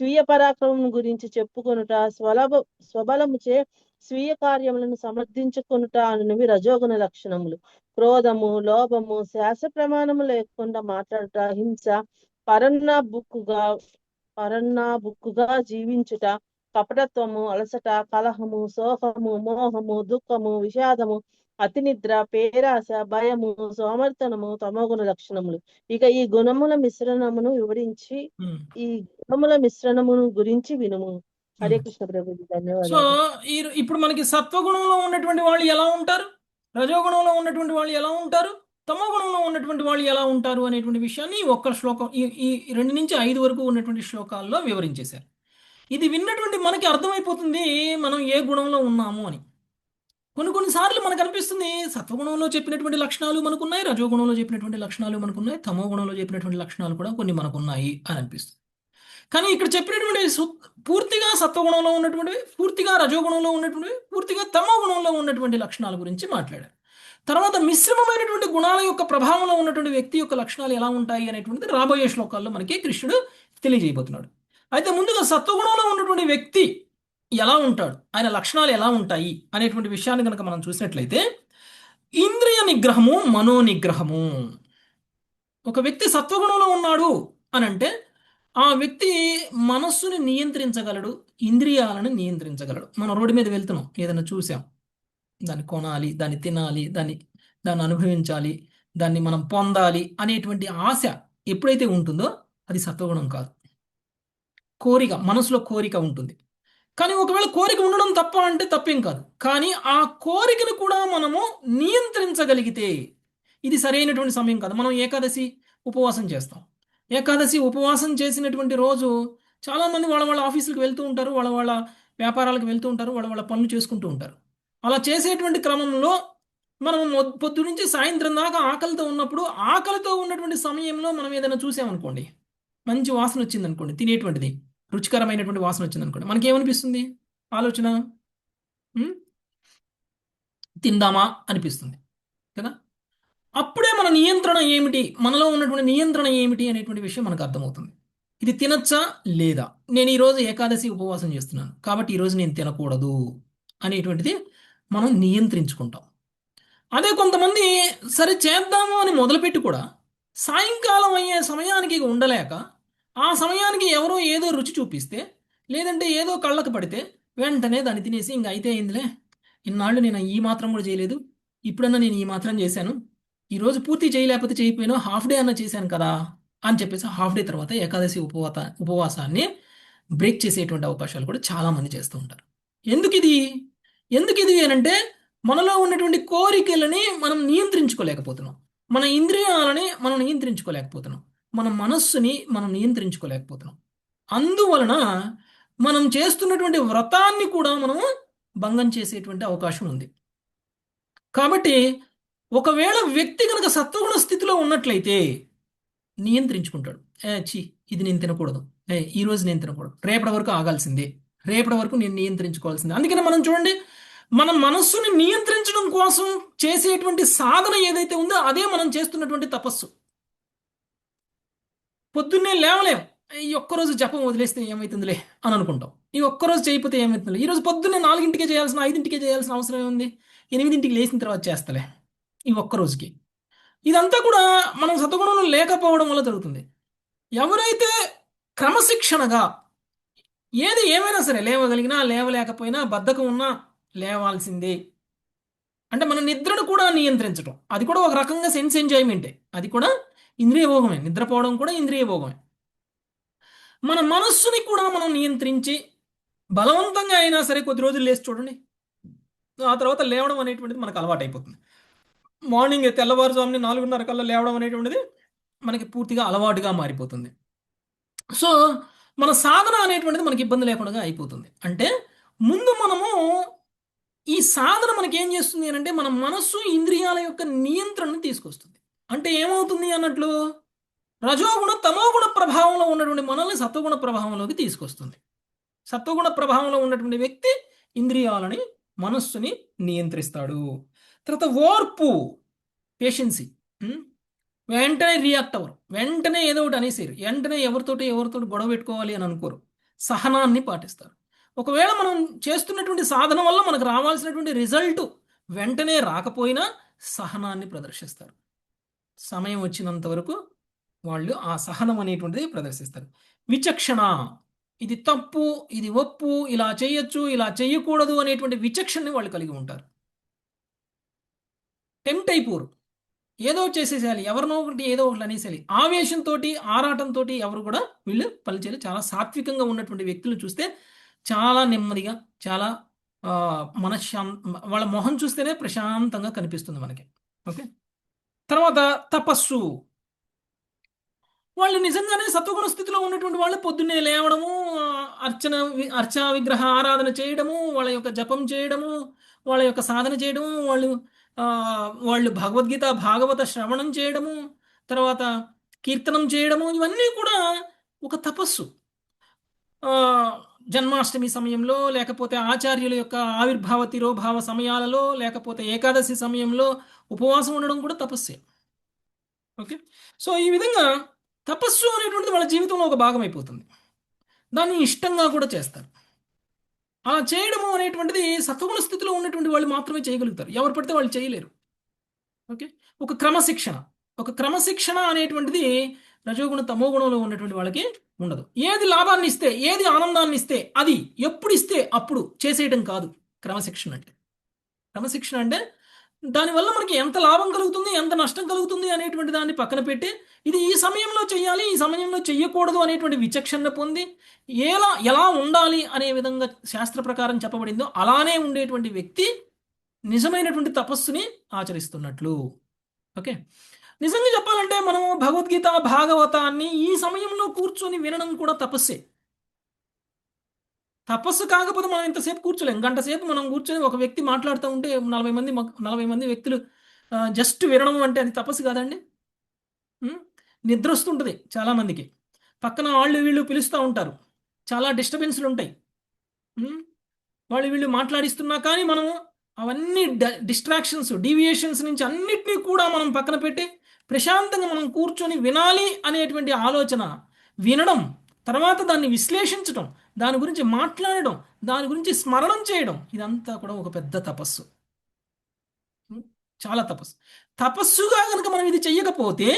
స్వీయ పరాక్రమం గురించి చెప్పుకొనుట స్వబలముచే స్వీయ కార్యములను సమర్థించుకొనుట అనునవి రజోగుణ లక్షణములు క్రోధము లోభము శాస్త్ర ప్రమాణము లేకుండా మాట్లాడుట హింస పరన్నా బుక్కుగా జీవించుట కపటత్వము అలసట కలహము శోకము మోహము దుఃఖము విషాదము అతి నిద్ర పేరాశ భయము సోమర్తనము తమోగుణ లక్షణములు ఇక ఈ గుణముల మిశ్రణమును గురించి వినుము. హరే కృష్ణ ప్రభుజీ, సో ధన్యవాదాలు. ఇప్పుడు మనకి సత్వగుణంలో ఉన్నటువంటి వాళ్ళు ఎలా ఉంటారు, రజోగుణంలో ఉన్నటువంటి వాళ్ళు ఎలా ఉంటారు, తమో గుణంలో ఉన్నటువంటి వాళ్ళు ఎలా ఉంటారు అనేటువంటి విషయాన్ని ఒక్క శ్లోకం ఈ 2 నుంచి 5 వరకు ఉన్నటువంటి శ్లోకాల్లో వివరించేశారు. ఇది విన్నటువంటి మనకి అర్థమైపోతుంది మనం ఏ గుణంలో ఉన్నాము అని. కొన్నిసార్లు మనకు అనిపిస్తుంది సత్వగుణంలో చెప్పినటువంటి లక్షణాలు మనకున్నాయి, రజోగుణంలో చెప్పినటువంటి లక్షణాలు మనకున్నాయి, తమో గుణంలో చెప్పినటువంటి లక్షణాలు కూడా కొన్ని మనకున్నాయి అని అనిపిస్తుంది. కానీ ఇక్కడ చెప్పినటువంటి పూర్తిగా సత్వగుణంలో ఉన్నటువంటివి, పూర్తిగా రజోగుణంలో ఉన్నటువంటివి, పూర్తిగా తమో గుణంలో ఉన్నటువంటి లక్షణాల గురించి మాట్లాడారు. తర్వాత మిశ్రమమైనటువంటి గుణాల యొక్క ప్రభావంలో ఉన్నటువంటి వ్యక్తి యొక్క లక్షణాలు ఎలా ఉంటాయి అనేటువంటిది రాబోయే శ్లోకాల్లో మనకి కృష్ణుడు తెలియజేయబోతున్నాడు. అయితే ముందుగా సత్వగుణంలో ఉన్నటువంటి వ్యక్తి ఎలా ఉంటాడు, ఆయన లక్షణాలు ఎలా ఉంటాయి అనేటువంటి విషయాన్ని కనుక మనం చూసినట్లయితే, ఇంద్రియ నిగ్రహము మనో నిగ్రహము. ఒక వ్యక్తి సత్వగుణంలో ఉన్నాడు అని అంటే ఆ వ్యక్తి మనస్సుని నియంత్రించగలడు, ఇంద్రియాలను నియంత్రించగలడు. మనం రోడ్డు మీద వెళ్తున్నాం, ఏదైనా చూసాం, దాన్ని కొనాలి, దాన్ని తినాలి, దాన్ని అనుభవించాలి, దాన్ని మనం పొందాలి అనేటువంటి ఆశ ఎప్పుడైతే ఉంటుందో అది సత్వగుణం కాదు. కోరిక, మనసులో కోరిక ఉంటుంది. కానీ ఒకవేళ కోరిక ఉండడం తప్ప అంటే తప్పేం కాదు. కానీ ఆ కోరికను కూడా మనము నియంత్రించగలిగితే ఇది సరైనటువంటి సమయం కాదు. మనం ఏకాదశి ఉపవాసం చేస్తాం. ఏకాదశి ఉపవాసం చేసినటువంటి రోజు చాలామంది వాళ్ళ ఆఫీసులకు వెళ్తూ ఉంటారు, వాళ్ళ వ్యాపారాలకు వెళ్తూ ఉంటారు, వాళ్ళ పనులు చేసుకుంటూ ఉంటారు. అలా చేసేటువంటి క్రమంలో మనం పొద్దు నుంచి సాయంత్రం దాకా ఆకలితో ఉన్నప్పుడు, ఆకలితో ఉన్నటువంటి సమయంలో మనం ఏదైనా చూసామనుకోండి, మంచి వాసన వచ్చింది అనుకోండి, తినేటువంటిది రుచికరమైనటువంటి వాసన వచ్చింది అనుకోండి, మనకి ఏమనిపిస్తుంది? ఆలోచన తిందామా అనిపిస్తుంది కదా. అప్పుడే మన నియంత్రణ ఏమిటి, మనలో ఉన్నటువంటి నియంత్రణ ఏమిటి అనేటువంటి విషయం మనకు అర్థమవుతుంది. ఇది తినచ్చా లేదా, నేను ఈరోజు ఏకాదశి ఉపవాసం చేస్తున్నాను కాబట్టి ఈరోజు నేను తినకూడదు అనేటువంటిది మనం నియంత్రించుకుంటాం. అదే కొంతమంది సరే చేద్దాము అని మొదలుపెట్టి కూడా సాయంకాలం అయ్యే సమయానికి ఇక ఉండలేక, ఆ సమయానికి ఎవరో ఏదో రుచి చూపిస్తే, లేదంటే ఏదో కళ్ళకు పడితే వెంటనే దాన్ని తినేసి ఇంక అయితే అయిందిలే, ఇన్నాళ్ళు నేను ఈ మాత్రం కూడా చేయలేదు, ఇప్పుడన్నా నేను ఈ మాత్రం చేశాను, ఈరోజు పూర్తి చేయలేకపోతే చేయకపోయినా హాఫ్ డే అన్న చేశాను కదా అని చెప్పేసి హాఫ్ డే తర్వాత ఏకాదశి ఉపవాసాన్ని బ్రేక్ చేసేటువంటి అవకాశాలు కూడా చాలామంది చేస్తూ ఉంటారు. ఎందుకు ఇది ఎందుకు ఇది అంటే మనలో ఉన్నటువంటి కోరికలని మనం నియంత్రించుకోలేకపోతున్నాం, మన ఇంద్రియాలని మనం నియంత్రించుకోలేకపోతున్నాం, మన మనస్సుని మనం నియంత్రించుకోలేకపోతున్నాం. అందువలన మనం చేస్తున్నటువంటి వ్రతాన్ని కూడా మనం భంగం చేసేటువంటి అవకాశం ఉంది. కాబట్టి ఒకవేళ వ్యక్తి కనుక సత్వగుణ స్థితిలో ఉన్నట్లయితే నియంత్రించుకుంటాడు. చి ఇది నేను తినకూడదు, ఈ రోజు నేను తినకూడదు, రేపటి వరకు ఆగాల్సిందే, రేపటి వరకు నేను నియంత్రించుకోవాల్సిందే. అందుకని మనం చూడండి, మన మనస్సుని నియంత్రించడం కోసం చేసేటువంటి సాధన ఏదైతే ఉందో అదే మనం చేస్తున్నటువంటి తపస్సు. పొద్దున్నే లేవలేం, ఈ ఒక్కరోజు జపం వదిలేస్తే ఏమవుతుందిలే అని అనుకుంటాం, ఈ ఒక్కరోజు చేయకపోతే ఏమవుతుంది, ఈరోజు పొద్దున్నే 4ంటికే చేయాల్సిన 5ంటికే చేయాల్సిన అవసరం ఏముంది, 8ంటికి లేచిన తర్వాత చేస్తలే ఈ ఒక్కరోజుకి. ఇదంతా కూడా మనం సత్వగుణంలో లేకపోవడం వల్ల జరుగుతుంది. ఎవరైతే క్రమశిక్షణగా ఏది ఏమైనా సరే లేవగలిగినా లేవలేకపోయినా బద్ధకం ఉన్నా లేవాల్సిందే, అంటే మన నిద్రను కూడా నియంత్రించడం, అది కూడా ఒక రకంగా సెన్స్ ఎంజాయ్మెంటే, అది కూడా ఇంద్రియ భోగమే, నిద్రపోవడం కూడా ఇంద్రియ భోగమే. మన మనస్సుని కూడా మనం నియంత్రించి బలవంతంగా అయినా సరే కొద్ది రోజులు లేచి చూడండి, ఆ తర్వాత లేవడం అనేటువంటిది మనకు అలవాటు అయిపోతుంది. మార్నింగ్ తెల్లవారుజామున 4:30 కల్లా లేవడం అనేటువంటిది మనకి పూర్తిగా అలవాటుగా మారిపోతుంది. సో మన సాధన అనేటువంటిది మనకి ఇబ్బంది లేకుండా అయిపోతుంది. అంటే ముందు మనము ఈ సాధన మనకి ఏం చేస్తుంది అంటే మన మనస్సు ఇంద్రియాల యొక్క నియంత్రణను తీసుకొస్తుంది. అంటే ఏమవుతుంది అన్నట్లు, రజోగుణ తమోగుణ ప్రభావంలో ఉన్నటువంటి మనల్ని సత్వగుణ ప్రభావంలోకి తీసుకొస్తుంది. సత్వగుణ ప్రభావంలో ఉన్నటువంటి వ్యక్తి ఇంద్రియాలని మనస్సుని నియంత్రిస్తాడు. తర్వాత ఓర్పు, పేషెన్సీ, వెంటనే రియాక్ట్ అవ్వరు, వెంటనే ఏదో ఒకటి అనేసారు, వెంటనే ఎవరితోటి గొడవ పెట్టుకోవాలి అని అనుకోరు, సహనాన్ని పాటిస్తారు. ఒకవేళ మనం చేస్తున్నటువంటి సాధన వల్ల మనకు రావాల్సినటువంటి రిజల్ట్ వెంటనే రాకపోయినా సహనాన్ని ప్రదర్శిస్తారు. సమయం వచ్చినంత వరకు వాళ్ళు ఆ సహనం అనేటువంటిది ప్రదర్శిస్తారు. విచక్షణ, ఇది తప్పు, ఇది ఒప్పు, ఇలా చేయొచ్చు, ఇలా చేయకూడదు అనేటువంటి విచక్షణని వాళ్ళు కలిగి ఉంటారు. టెంప్ట్ అయిపోరు, ఏదో చేసేసేయాలి, ఎవరినో ఒకటి ఏదో ఒకటి అనేసేయాలి, ఆవేశంతో ఆరాటంతో ఎవరు కూడా వీళ్ళు పనిచేయాలి. చాలా సాత్వికంగా ఉన్నటువంటి వ్యక్తులు చూస్తే చాలా నెమ్మదిగా, చాలా వాళ్ళ మొహం చూస్తేనే ప్రశాంతంగా కనిపిస్తుంది మనకి. ఓకే, తర్వాత తపస్సు, వాళ్ళు నిజంగానే సత్వగుణ స్థితిలో ఉన్నటువంటి వాళ్ళు పొద్దున్నే లేవడము, అర్చన విగ్రహ ఆరాధన చేయడము, వాళ్ళ యొక్క జపం చేయడము, వాళ్ళ యొక్క సాధన చేయడము, వాళ్ళు భగవద్గీత భాగవత శ్రవణం చేయడము, తర్వాత కీర్తనం చేయడము, ఇవన్నీ కూడా ఒక తపస్సు. జన్మాష్టమి సమయంలో, లేకపోతే ఆచార్యుల యొక్క ఆవిర్భావ తిరోభావ సమయాలలో, లేకపోతే ఏకాదశి సమయంలో ఉపవాసం ఉండడం కూడా తపస్సే. ఓకే, సో ఈ విధంగా తపస్సు అనేటువంటిది వాళ్ళ జీవితంలో ఒక భాగం అయిపోతుంది, దాన్ని ఇష్టంగా కూడా చేస్తారు. అలా చేయడము అనేటువంటిది సత్వగుణ స్థితిలో ఉన్నటువంటి వాళ్ళు మాత్రమే చేయగలుగుతారు, ఎవరు పడితే వాళ్ళు చేయలేరు. ఓకే, ఒక క్రమశిక్షణ అనేటువంటిది రజోగుణ తమోగుణంలో ఉన్నటువంటి వాళ్ళకి ఉండదు. ఏది లాభాన్ని ఇస్తే, ఏది ఆనందాన్ని ఇస్తే అది ఎప్పుడు ఇస్తే అప్పుడు చేసేయడం కాదు క్రమశిక్షణ అంటే. క్రమశిక్షణ అంటే దానివల్ల మనకి ఎంత లాభం కలుగుతుంది, ఎంత నష్టం కలుగుతుంది అనేటువంటి దాన్ని పక్కన పెట్టి, ఇది ఈ సమయంలో చేయాలి, ఈ సమయంలో చెయ్యకూడదు అనేటువంటి విచక్షణ పొంది ఎలా ఉండాలి అనే విధంగా శాస్త్ర ప్రకారం చెప్పబడిందో అలానే ఉండేటువంటి వ్యక్తి నిజమైనటువంటి తపస్సుని ఆచరిస్తున్నట్లు. ఓకే, నిజంగా చెప్పాలంటే మనం భగవద్గీత భాగవతాన్ని ఈ సమయంలో కూర్చొని వినడం కూడా తపస్సే. తపస్సు కాకపోతే మనం ఇంతసేపు కూర్చోలేం, గంట సేపు మనం కూర్చొని ఒక వ్యక్తి మాట్లాడుతూ ఉంటే 40 మంది వ్యక్తులు జస్ట్ వినడం అంటే అది తపస్సు కాదండి. నిద్ర వస్తుంటుంది చాలామందికి, పక్కన వాళ్ళు వీళ్ళు పిలుస్తూ ఉంటారు, చాలా డిస్టర్బెన్స్లు ఉంటాయి, వాళ్ళు వీళ్ళు మాట్లాడిస్తున్నా కానీ మనం అవన్నీ డిస్ట్రాక్షన్స్, డీవియేషన్స్ నుంచి అన్నిటినీ కూడా మనం పక్కన పెట్టి ప్రశాంతంగా మనం కూర్చొని వినాలి అనేటువంటి ఆలోచన, వినడం, తర్వాత దాన్ని విశ్లేషించడం, దాని గురించి మాట్లాడడం, దాని గురించి స్మరణం చేయడం, ఇదంతా కూడా ఒక పెద్ద తపస్సు. చాలా తపస్సు. తపస్సుగా కనుక మనం ఇది చెయ్యకపోతే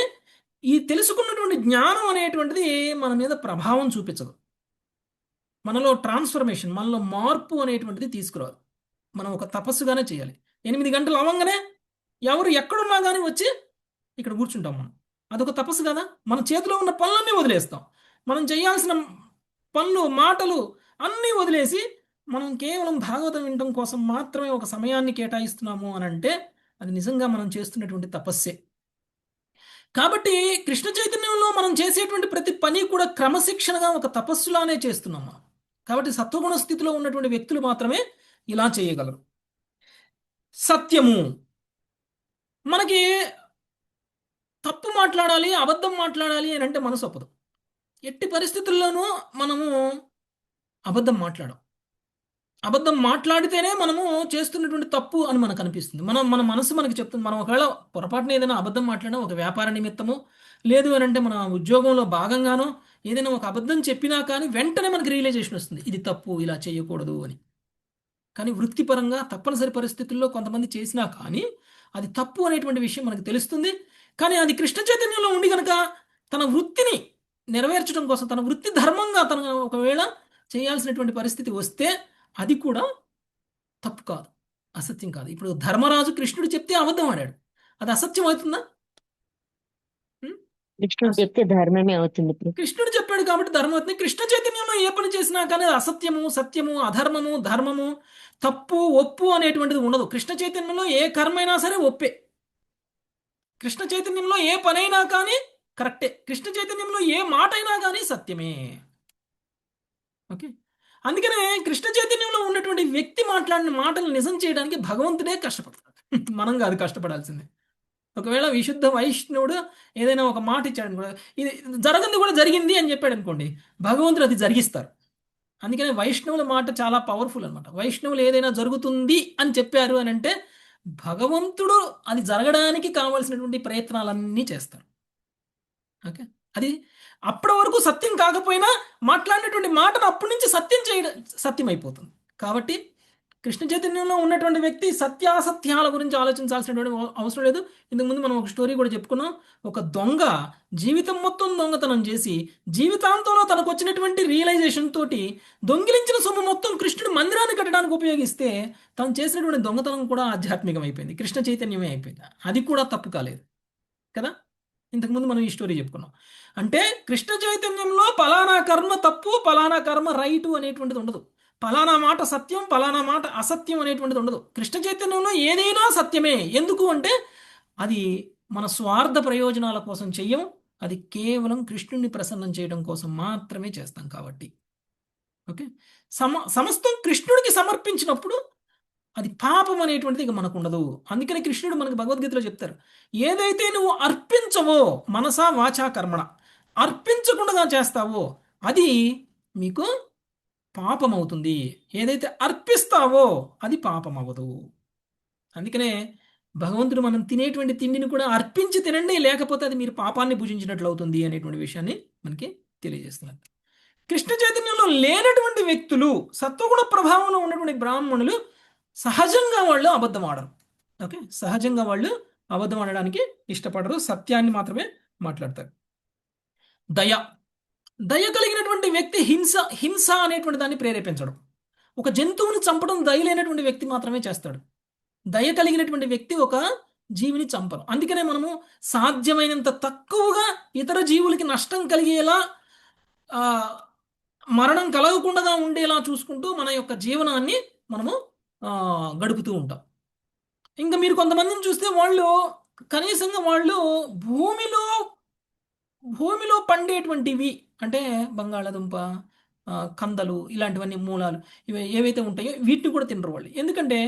ఈ తెలుసుకున్నటువంటి జ్ఞానం అనేటువంటిది మన మీద ప్రభావం చూపించదు. మనలో ట్రాన్స్ఫర్మేషన్, మనలో మార్పు అనేటువంటిది తీసుకురాదు. మనం ఒక తపస్సుగానే చేయాలి. 8 గంటలు అవ్వగానే ఎవరు ఎక్కడున్నా కానీ వచ్చి ఇక్కడ కూర్చుంటాం మనం. అదొక తపస్సు కదా. మన చేతిలో ఉన్న పనులన్నీ వదిలేస్తాం. మనం చేయాల్సిన పనులు, మాటలు అన్నీ వదిలేసి మనం కేవలం భాగవతం వినడం కోసం మాత్రమే ఒక సమయాన్ని కేటాయిస్తున్నాము అని అంటే అది నిజంగా మనం చేస్తున్నటువంటి తపస్సే. కాబట్టి కృష్ణ చైతన్యంలో మనం చేసేటువంటి ప్రతి పని కూడా క్రమశిక్షణగా ఒక తపస్సులానే చేస్తున్నాం మనం. కాబట్టి సత్వగుణ స్థితిలో ఉన్నటువంటి వ్యక్తులు మాత్రమే ఇలా చేయగలరు. సత్యము, మనకి తప్పు మాట్లాడాలి, అబద్ధం మాట్లాడాలి అని అంటే మనసు ఒప్పదు. ఎట్టి పరిస్థితుల్లోనూ మనము అబద్ధం మాట్లాడం. అబద్ధం మాట్లాడితేనే మనము చేస్తున్నటువంటి తప్పు అని మనకు అనిపిస్తుంది. మన మనసు మనకి చెప్తుంది. మనం ఒకవేళ పొరపాటున ఏదైనా అబద్ధం మాట్లాడినా, ఒక వ్యాపార నిమిత్తము, లేదు అని అంటే మన ఉద్యోగంలో భాగంగానో ఏదైనా ఒక అబద్ధం చెప్పినా కానీ వెంటనే మనకి రియలైజేషన్ వస్తుంది, ఇది తప్పు, ఇలా చేయకూడదు అని. కానీ వృత్తిపరంగా తప్పనిసరి పరిస్థితుల్లో కొంతమంది చేసినా కానీ అది తప్పు అనేటువంటి విషయం మనకు తెలుస్తుంది. కానీ అది కృష్ణ చైతన్యంలో ఉండి కనుక తన వృత్తిని నెరవేర్చడం కోసం, తన వృత్తి ధర్మంగా తన ఒకవేళ చేయాల్సినటువంటి పరిస్థితి వస్తే అది కూడా తప్పు కాదు, అసత్యం కాదు. ఇప్పుడు ధర్మరాజు కృష్ణుడు చెప్తే అబద్ధం ఆడాడు, అది అసత్యం అవుతుందా? కృష్ణుడు చెప్తే ధర్మమే అవుతుంది. కృష్ణుడు చెప్పాడు కాబట్టి ధర్మం అవుతుంది. కృష్ణ చైతన్యంలో ఏ పని చేసినా కానీ అసత్యము, సత్యము, అధర్మము, ధర్మము, తప్పు, ఒప్పు అనేటువంటిది ఉండదు. కృష్ణ చైతన్యంలో ఏ కర్మైనా సరే ఒప్పే. కృష్ణ చైతన్యంలో ఏ పనైనా కానీ కరెక్టే. కృష్ణ చైతన్యంలో ఏ మాట అయినా కానీ సత్యమే. ఓకే, అందుకనే కృష్ణ చైతన్యంలో ఉన్నటువంటి వ్యక్తి మాట్లాడిన మాటలు నిజం చేయడానికి భగవంతుడే కష్టపడతాడు, మనం కాదు కష్టపడాల్సిందే. ఒకవేళ విశుద్ధ వైష్ణవుడు ఏదైనా ఒక మాట ఇచ్చాడు అనుకో, ఇది జరగంది కూడా జరిగింది అని చెప్పాడు అనుకోండి, భగవంతుడు అది జరిగిస్తారు. అందుకనే వైష్ణవుల మాట చాలా పవర్ఫుల్ అనమాట. వైష్ణవులు ఏదైనా జరుగుతుంది అని చెప్పారు అని అంటే భగవంతుడు అది జరగడానికి కావాల్సినటువంటి ప్రయత్నాలన్నీ చేస్తారు. ఓకే, అది అప్పటి వరకు సత్యం కాకపోయినా మాట్లాడినటువంటి మాటను అప్పటి నుంచి సత్యం చేయడం సత్యం అయిపోతుంది. కాబట్టి కృష్ణ చైతన్యంలో ఉన్నటువంటి వ్యక్తి సత్యాసత్యాల గురించి ఆలోచించాల్సినటువంటి అవసరం లేదు. ఇంతకుముందు మనం ఒక స్టోరీ కూడా చెప్పుకున్నాం. ఒక దొంగ జీవితం మొత్తం దొంగతనం చేసి జీవితాంతంలో తనకు వచ్చినటువంటి రియలైజేషన్ తోటి దొంగిలించిన సొమ్ము మొత్తం కృష్ణుడు మందిరాన్ని కట్టడానికి ఉపయోగిస్తే తను చేసినటువంటి దొంగతనం కూడా ఆధ్యాత్మికం అయిపోయింది, కృష్ణ చైతన్యమే అయిపోయింది. అది కూడా తప్పు కాలేదు కదా. ఇంతకుముందు మనం ఈ స్టోరీ చెప్పుకున్నాం. అంటే కృష్ణ చైతన్యంలో పలానా కర్మ తప్పు, పలానా కర్మ రైటు అనేటువంటిది ఉండదు. పలానా మాట సత్యం, పలానా మాట అసత్యం అనేటువంటిది ఉండదు. కృష్ణ చైతన్యంలో ఏదైనా సత్యమే. ఎందుకు అంటే అది మన స్వార్థ ప్రయోజనాల కోసం చెయ్యం, అది కేవలం కృష్ణుడిని ప్రసన్నం చేయడం కోసం మాత్రమే చేస్తాం. కాబట్టి ఓకే, సమస్తం కృష్ణుడికి సమర్పించినప్పుడు అది పాపం అనేటువంటిది ఇక మనకు ఉండదు. అందుకని కృష్ణుడు మనకు భగవద్గీతలో చెప్తారు, ఏదైతే నువ్వు అర్పించవో మనసా వాచా కర్మణ, అర్పించకుండా చేస్తావో అది మీకు పాపం అవుతుంది. ఏదైతే అర్పిస్తావో అది పాపం అవ్వదు. అందుకనే భగవంతుడు మనం తినేటువంటి తిండిని కూడా అర్పించి తినండి, లేకపోతే అది మీరు పాపాన్ని భుజించినట్లు అవుతుంది అనేటువంటి విషయాన్ని మనకి తెలియజేస్తున్నారు. కృష్ణ చైతన్యంలో లేనటువంటి వ్యక్తులు, సత్వగుణ ప్రభావంలో ఉన్నటువంటి బ్రాహ్మణులు సహజంగా వాళ్ళు అబద్ధం ఆడరు. ఓకే, సహజంగా వాళ్ళు అబద్ధం ఆడడానికి ఇష్టపడరు, సత్యాన్ని మాత్రమే మాట్లాడతారు. దయ, దయ కలిగినటువంటి వ్యక్తి హింస అనేటువంటి దాన్ని ప్రేరేపించడం. ఒక జంతువుని చంపడం దయ లేనటువంటి వ్యక్తి మాత్రమే చేస్తాడు. దయ కలిగినటువంటి వ్యక్తి ఒక జీవిని చంపరు. అందుకనే మనము సాధ్యమైనంత తక్కువగా ఇతర జీవులకి నష్టం కలిగేలా, మరణం కలగకుండా ఉండేలా చూసుకుంటూ మన యొక్క జీవనాన్ని మనము గడుపుతూ ఉంటాం. ఇంకా మీరు కొంతమందిని చూస్తే వాళ్ళు కనీసంగా వాళ్ళు భూమిలో పండేటువంటివి అంటే బంగాళాదుంప, కందలు, ఇలాంటివన్నీ మూలాలు, ఇవి ఏవైతే ఉంటాయో వీటిని కూడా తినరు వాళ్ళు. ఎందుకంటే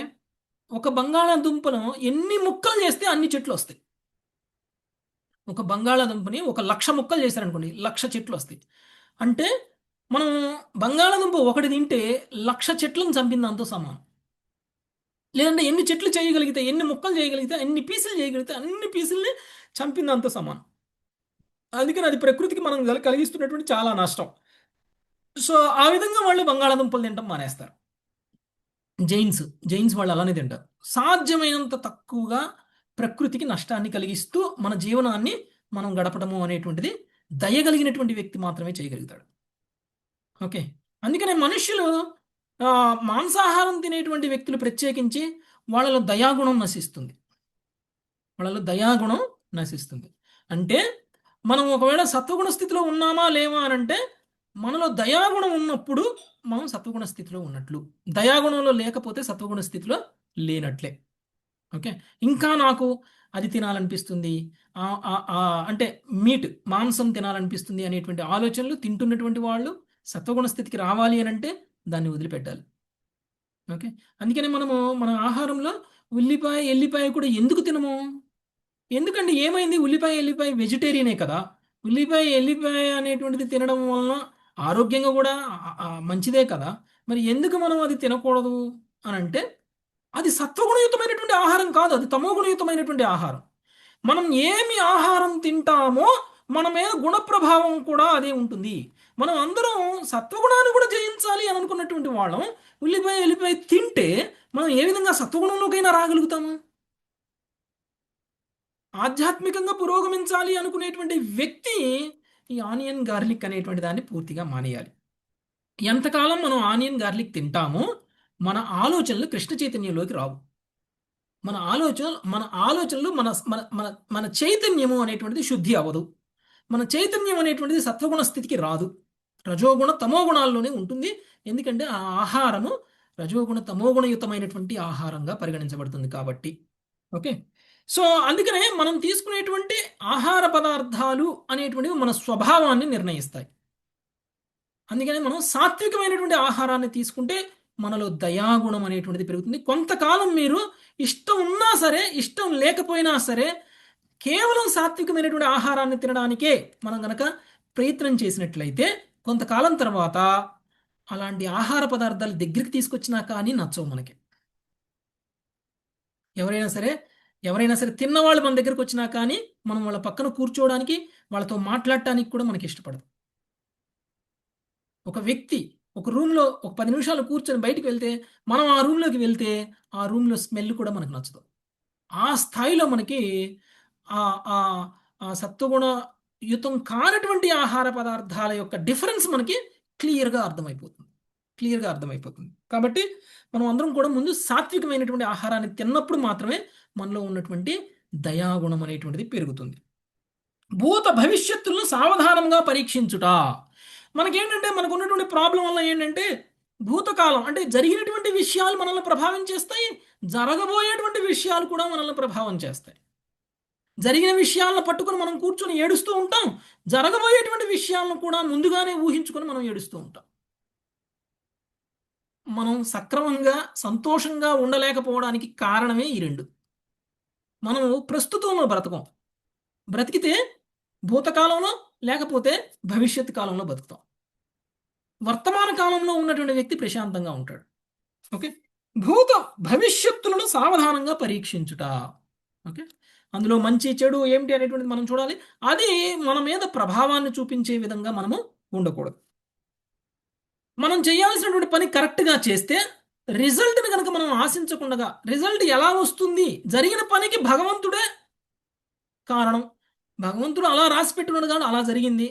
ఒక బంగాళాదుంపను ఎన్ని ముక్కలు చేస్తే అన్ని చెట్లు వస్తాయి. ఒక బంగాళాదుంపని 1,00,000 ముక్కలు చేశారనుకోండి, 1,00,000 చెట్లు వస్తాయి. అంటే మనం బంగాళాదుంప ఒకటి తింటే 1,00,000 చెట్లను చంపింది అంతా సమానం. లేదంటే ఎన్ని చెట్లు చేయగలిగితే, ఎన్ని ముక్కలు చేయగలిగితే, ఎన్ని పీసులు చేయగలిగితే అన్ని పీసుల్ని చంపిందంత సమానం. అందుకని అది ప్రకృతికి మనం కలిగిస్తున్నటువంటి చాలా నష్టం. సో ఆ విధంగా వాళ్ళు బంగాళాదుంపలు తినటం మానేస్తారు. జైన్స్ వాళ్ళు అలానే తింటారు. సాధ్యమైనంత తక్కువగా ప్రకృతికి నష్టాన్ని కలిగిస్తూ మన జీవనాన్ని మనం గడపడము అనేటువంటిది దయగలిగినటువంటి వ్యక్తి మాత్రమే చేయగలుగుతాడు. ఓకే, అందుకనే మనుష్యులు మాంసాహారం తినేటువంటి వ్యక్తులు ప్రత్యేకించి వాళ్ళలో దయాగుణం నశిస్తుంది. అంటే మనం ఒకవేళ సత్వగుణ స్థితిలో ఉన్నామా లేవా అని అంటే, మనలో దయాగుణం ఉన్నప్పుడు మనం సత్వగుణ స్థితిలో ఉన్నట్లు, దయాగుణంలో లేకపోతే సత్వగుణ స్థితిలో లేనట్లే. ఓకే, ఇంకా నాకు అది తినాలనిపిస్తుంది, అంటే మాంసం తినాలనిపిస్తుంది అనేటువంటి ఆలోచనలు తింటున్నటువంటి వాళ్ళు సత్వగుణ స్థితికి రావాలి అని అంటే దాన్ని వదిలిపెట్టాలి. ఓకే, అందుకని మనము మన ఆహారంలో ఉల్లిపాయ ఎల్లిపాయ కూడా ఎందుకు తినము? ఎందుకంటే ఏమైంది, ఉల్లిపాయ ఎల్లిపాయ వెజిటేరియనే కదా. ఉల్లిపాయ ఎల్లిపాయ అనేటువంటిది తినడం వలన ఆరోగ్యంగా కూడా మంచిదే కదా. మరి ఎందుకు మనం అది తినకూడదు అని అంటే, అది సత్వగుణయుతమైనటువంటి ఆహారం కాదు, అది తమోగుణయుతమైనటువంటి ఆహారం. మనం ఏమి ఆహారం తింటామో మన మీద గుణ ప్రభావం కూడా అదే ఉంటుంది. మనం అందరం సత్వగుణాన్ని కూడా జయించాలి అని అనుకున్నటువంటి వాళ్ళం ఉల్లిపాయ ఎల్లిపాయ తింటే మనం ఏ విధంగా సత్వగుణంలోకైనా రాగలుగుతాము? ఆధ్యాత్మికంగా పురోగమించాలి అనుకునేటువంటి వ్యక్తి ఈ ఆనియన్ గార్లిక్ అనేటువంటి దాన్ని పూర్తిగా మానేయాలి. ఎంతకాలం మనం ఆనియన్ గార్లిక్ తింటామో మన ఆలోచనలు కృష్ణ చైతన్యంలోకి రావు. మన ఆలోచనలు మన మన మన మన చైతన్యము అనేటువంటిది శుద్ధి అవ్వదు. మన చైతన్యం అనేటువంటిది సత్వగుణ స్థితికి రాదు, రజోగుణ తమోగుణాల్లోనే ఉంటుంది. ఎందుకంటే ఆ ఆహారము రజోగుణ తమోగుణయుతమైనటువంటి ఆహారంగా పరిగణించబడుతుంది కాబట్టి. ఓకే, సో అందుకనే మనం తీసుకునేటువంటి ఆహార పదార్థాలు అనేటువంటివి మన స్వభావాన్ని నిర్ణయిస్తాయి. అందుకనే మనం సాత్వికమైనటువంటి ఆహారాన్ని తీసుకుంటే మనలో దయాగుణం అనేటువంటిది పెరుగుతుంది. కొంతకాలం మీరు ఇష్టం ఉన్నా సరే ఇష్టం లేకపోయినా సరే కేవలం సాత్వికమైనటువంటి ఆహారాన్ని తినడానికే మనం గనక ప్రయత్నం చేసినట్లయితే కొంతకాలం తర్వాత అలాంటి ఆహార పదార్థాలు దగ్గరికి తీసుకొచ్చినా కానీ నచ్చవు మనకి. ఎవరైనా సరే తిన్నవాళ్ళు మన దగ్గరకు వచ్చినా కానీ మనం వాళ్ళ పక్కన కూర్చోవడానికి, వాళ్ళతో మాట్లాడటానికి కూడా మనకి ఇష్టపడదు. ఒక వ్యక్తి ఒక రూమ్లో ఒక 10 నిమిషాలు కూర్చొని బయటికి వెళ్తే, మనం ఆ రూమ్లోకి వెళ్తే ఆ రూమ్లో స్మెల్ కూడా మనకు నచ్చదు. ఆ స్థాయిలో మనకి ఆ సత్వగుణయుతం కానటువంటి ఆహార పదార్థాల యొక్క డిఫరెన్స్ మనకి క్లియర్గా అర్థమైపోతుంది. కాబట్టి మనం అందరం కూడా ముందు సాత్వికమైనటువంటి ఆహారాన్ని తిన్నప్పుడు మాత్రమే మనలో ఉన్నటువంటి దయాగుణం అనేటువంటిది పెరుగుతుంది. భూత భవిష్యత్తులను సావధానంగా పరీక్షించుట. మనకేంటంటే మనకు ఉన్నటువంటి ప్రాబ్లం వల్ల ఏంటంటే భూతకాలం అంటే జరిగినటువంటి విషయాలు మనల్ని ప్రభావం చేస్తాయి, జరగబోయేటువంటి విషయాలు కూడా మనల్ని ప్రభావం చేస్తాయి. జరిగిన విషయాలను పట్టుకొని మనం కూర్చొని ఏడుస్తూ ఉంటాం, జరగబోయేటువంటి విషయాలను కూడా ముందుగానే ఊహించుకొని మనం ఏడుస్తూ ఉంటాం. మనం సక్రమంగా సంతోషంగా ఉండలేకపోవడానికి కారణమే ఈ రెండు. మనం ప్రస్తుతంలో బ్రతికితే భూతకాలంలో లేకపోతే భవిష్యత్ కాలంలో బతుకుతాం. వర్తమాన కాలంలో ఉన్నటువంటి వ్యక్తి ప్రశాంతంగా ఉంటాడు. ఓకే, భూత భవిష్యత్తులను సావధానంగా పరీక్షించుట. ఓకే, అందులో మంచి చెడు ఏమిటి అనేటువంటిది మనం చూడాలి. అది మన మీద ప్రభావాన్ని చూపించే విధంగా మనము ఉండకూడదు. మనం చేయాల్సినటువంటి పని కరెక్ట్గా చేస్తే రిజల్ట్ని కనుక మనం ఆశించకుండా, రిజల్ట్ ఎలా వస్తుంది, జరిగిన పనికి భగవంతుడే కారణం, భగవంతుడు అలా రాసి పెట్టుకున్నాడు కానీ అలా జరిగింది,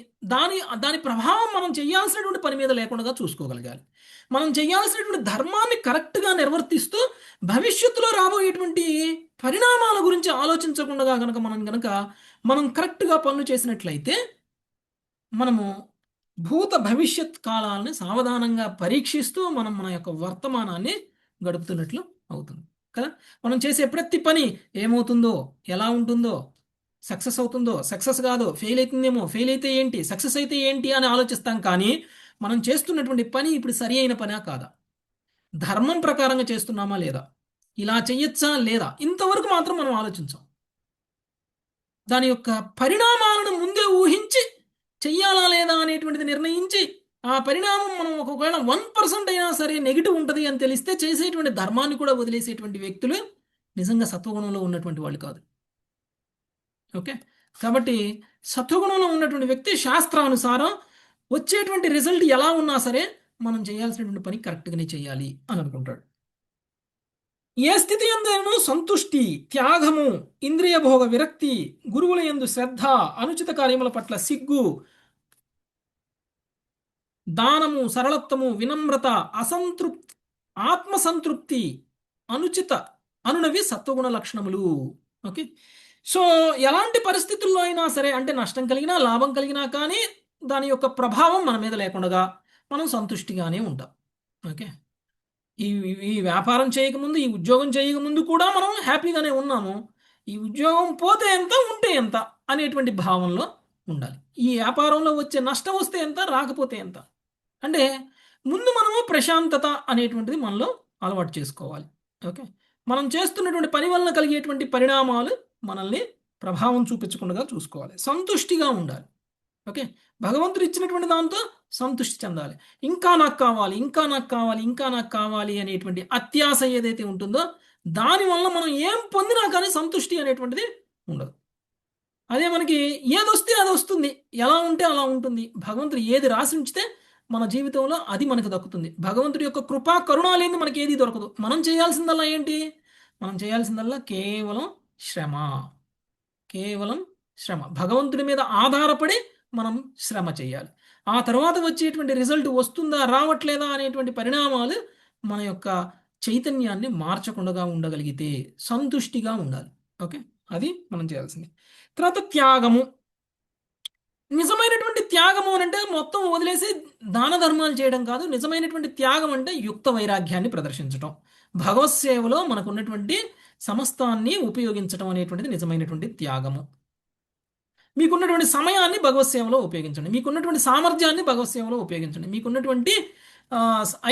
దాని ప్రభావం మనం చేయాల్సినటువంటి పని మీద లేకుండా చూసుకోగలగాలి. మనం చేయాల్సినటువంటి ధర్మాన్ని కరెక్ట్గా నిర్వర్తిస్తూ భవిష్యత్తులో రాబోయేటువంటి పరిణామాల గురించి ఆలోచించకుండా కనుక మనం కరెక్ట్గా పనులు చేసినట్లయితే మనము భూత భవిష్యత్ కాలాలని సావధానంగా పరీక్షిస్తూ మనం మన యొక్క వర్తమానాన్ని గడుపుతున్నట్లు అవుతుంది కదా. మనం చేసే ప్రతి పని ఏమవుతుందో, ఎలా ఉంటుందో, సక్సెస్ అవుతుందో, సక్సెస్ కాదో, ఫెయిల్ అవుతుందేమో, ఫెయిల్ అయితే ఏంటి, సక్సెస్ అయితే ఏంటి అని ఆలోచిస్తాం. కానీ మనం చేస్తున్నటువంటి పని ఇప్పుడు సరి అయిన పనా కాదా, ధర్మం ప్రకారంగా చేస్తున్నామా లేదా, ఇలా చెయ్యొచ్చా లేదా, ఇంతవరకు మాత్రం మనం ఆలోచించాం. దాని యొక్క పరిణామాలను ముందే ఊహించి చెయ్యాలా లేదా అనేటువంటిది నిర్ణయించి ఆ పరిణామం మనం ఒకవేళ 1% అయినా సరే నెగిటివ్ ఉంటుంది అని తెలిస్తే చేసేటువంటి ధర్మాన్ని కూడా వదిలేసేటువంటి వ్యక్తులు నిజంగా సత్వగుణంలో ఉన్నటువంటి వాళ్ళు కాదు. ఓకే, కాబట్టి సత్వగుణంలో ఉన్నటువంటి వ్యక్తి శాస్త్రానుసారం వచ్చేటువంటి రిజల్ట్ ఎలా ఉన్నా సరే మనం చేయాల్సినటువంటి పని కరెక్ట్గానే చేయాలి అని అనుకుంటాడు. ఏ స్థితి ఎందైనను సంతుష్టి, త్యాగము, ఇంద్రియ భోగ విరక్తి, గురువుల యందు శ్రద్ధ, అనుచిత కార్యముల పట్ల సిగ్గు, దానము, సరళత్వము, వినమ్రత, అసంతృప్తి, ఆత్మసంతృప్తి, అనుచిత అనునవి సత్వగుణ లక్షణములు. ఓకే, సో ఎలాంటి పరిస్థితుల్లో అయినా సరే, అంటే నష్టం కలిగినా లాభం కలిగినా కానీ దాని యొక్క ప్రభావం మన మీద లేకుండా మనం సంతుష్టిగానే ఉంటాం. ఓకే, ఈ ఈ వ్యాపారం చేయకముందు, ఈ ఉద్యోగం చేయకముందు కూడా మనం హ్యాపీగానే ఉన్నాము. ఈ ఉద్యోగం పోతే ఎంత, ఉంటే ఎంత అనేటువంటి భావంలో ఉండాలి. ఈ వ్యాపారంలో వచ్చే నష్టం వస్తే ఎంత, రాకపోతే ఎంత, అంటే ముందు మనము ప్రశాంతత అనేటువంటిది మనలో అలవాటు చేసుకోవాలి. ఓకే, మనం చేస్తున్నటువంటి పని వలన కలిగేటువంటి పరిణామాలు మనల్ని ప్రభావం చూపించకుండా చూసుకోవాలి. సంతుష్టిగా ఉండాలి. ఓకే, భగవంతుడు ఇచ్చినటువంటి దాంతో సంతృష్టి చెందాలి. ఇంకా నాకు కావాలి, ఇంకా నాకు కావాలి, ఇంకా నాకు కావాలి అనేటువంటి అత్యాశ ఏదైతే ఉంటుందో దానివల్ల మనం ఏం పొందినా కానీ సంతృష్టి అనేటువంటిది ఉండదు. అదే మనకి ఏదొస్తే అది వస్తుంది, ఎలా ఉంటే అలా ఉంటుంది. భగవంతుడు ఏది రాసి ఉంచితే మన జీవితంలో అది మనకు దక్కుతుంది. భగవంతుడి యొక్క కృపా కరుణ లేని మనకి ఏది దొరకదు. మనం చేయాల్సిందల్లా ఏంటి? మనం చేయాల్సిందల్లా కేవలం శ్రమ, కేవలం శ్రమ. భగవంతుడి మీద ఆధారపడి మనం శ్రమ చేయాలి. ఆ తర్వాత వచ్చేటువంటి రిజల్ట్ వస్తుందా రావట్లేదా అనేటువంటి పరిణామాలు మన యొక్క చైతన్యాన్ని మార్చకుండా ఉండగలిగితే సంతుష్టిగా ఉండాలి. ఓకే, అది మనం చేయాల్సింది. తర్వాత త్యాగము. నిజమైనటువంటి త్యాగము అంటే మొత్తం వదిలేసి దాన ధర్మాలు చేయడం కాదు. నిజమైనటువంటి త్యాగం అంటే యుక్త వైరాగ్యాన్ని ప్రదర్శించడం, భగవత్ సేవలో మనకున్నటువంటి సమస్తాన్ని ఉపయోగించడం అనేటువంటిది నిజమైనటువంటి త్యాగము. మీకున్నటువంటి సమయాన్ని భగవత్ సేవలో ఉపయోగించండి, మీకున్నటువంటి సామర్థ్యాన్ని భగవత్ సేవలో ఉపయోగించండి, మీకున్నటువంటి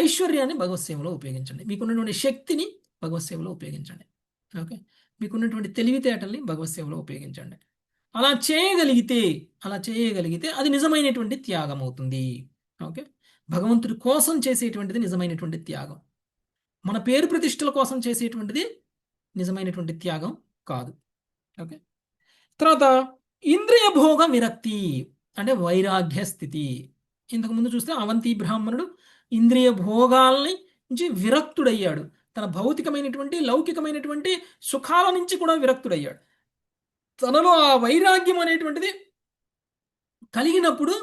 ఐశ్వర్యాన్ని భగవత్ సేవలో ఉపయోగించండి, మీకున్నటువంటి శక్తిని భగవత్ సేవలో ఉపయోగించండి. ఓకే, మీకున్నటువంటి తెలివితేటల్ని భగవత్ సేవలో ఉపయోగించండి. అలా చేయగలిగితే అది నిజమైనటువంటి త్యాగం అవుతుంది. ఓకే, భగవంతుడి కోసం చేసేటువంటిది నిజమైనటువంటి త్యాగం. మన పేరు ప్రతిష్టల కోసం చేసేటువంటిది నిజమైనటువంటి త్యాగం కాదు. ఓకే, తర్వాత ఇంద్రియ భోగ విరక్తి అంటే వైరాగ్య స్థితి. ఇంతకుముందు చూస్తే అవంతి బ్రాహ్మణుడు ఇంద్రియ భోగాల్ని నుంచి విరక్తుడయ్యాడు. తన భౌతికమైనటువంటి లౌకికమైనటువంటి సుఖాల నుంచి కూడా విరక్తుడయ్యాడు. తనలో ఆ వైరాగ్యం అనేటువంటిది కలిగినప్పుడు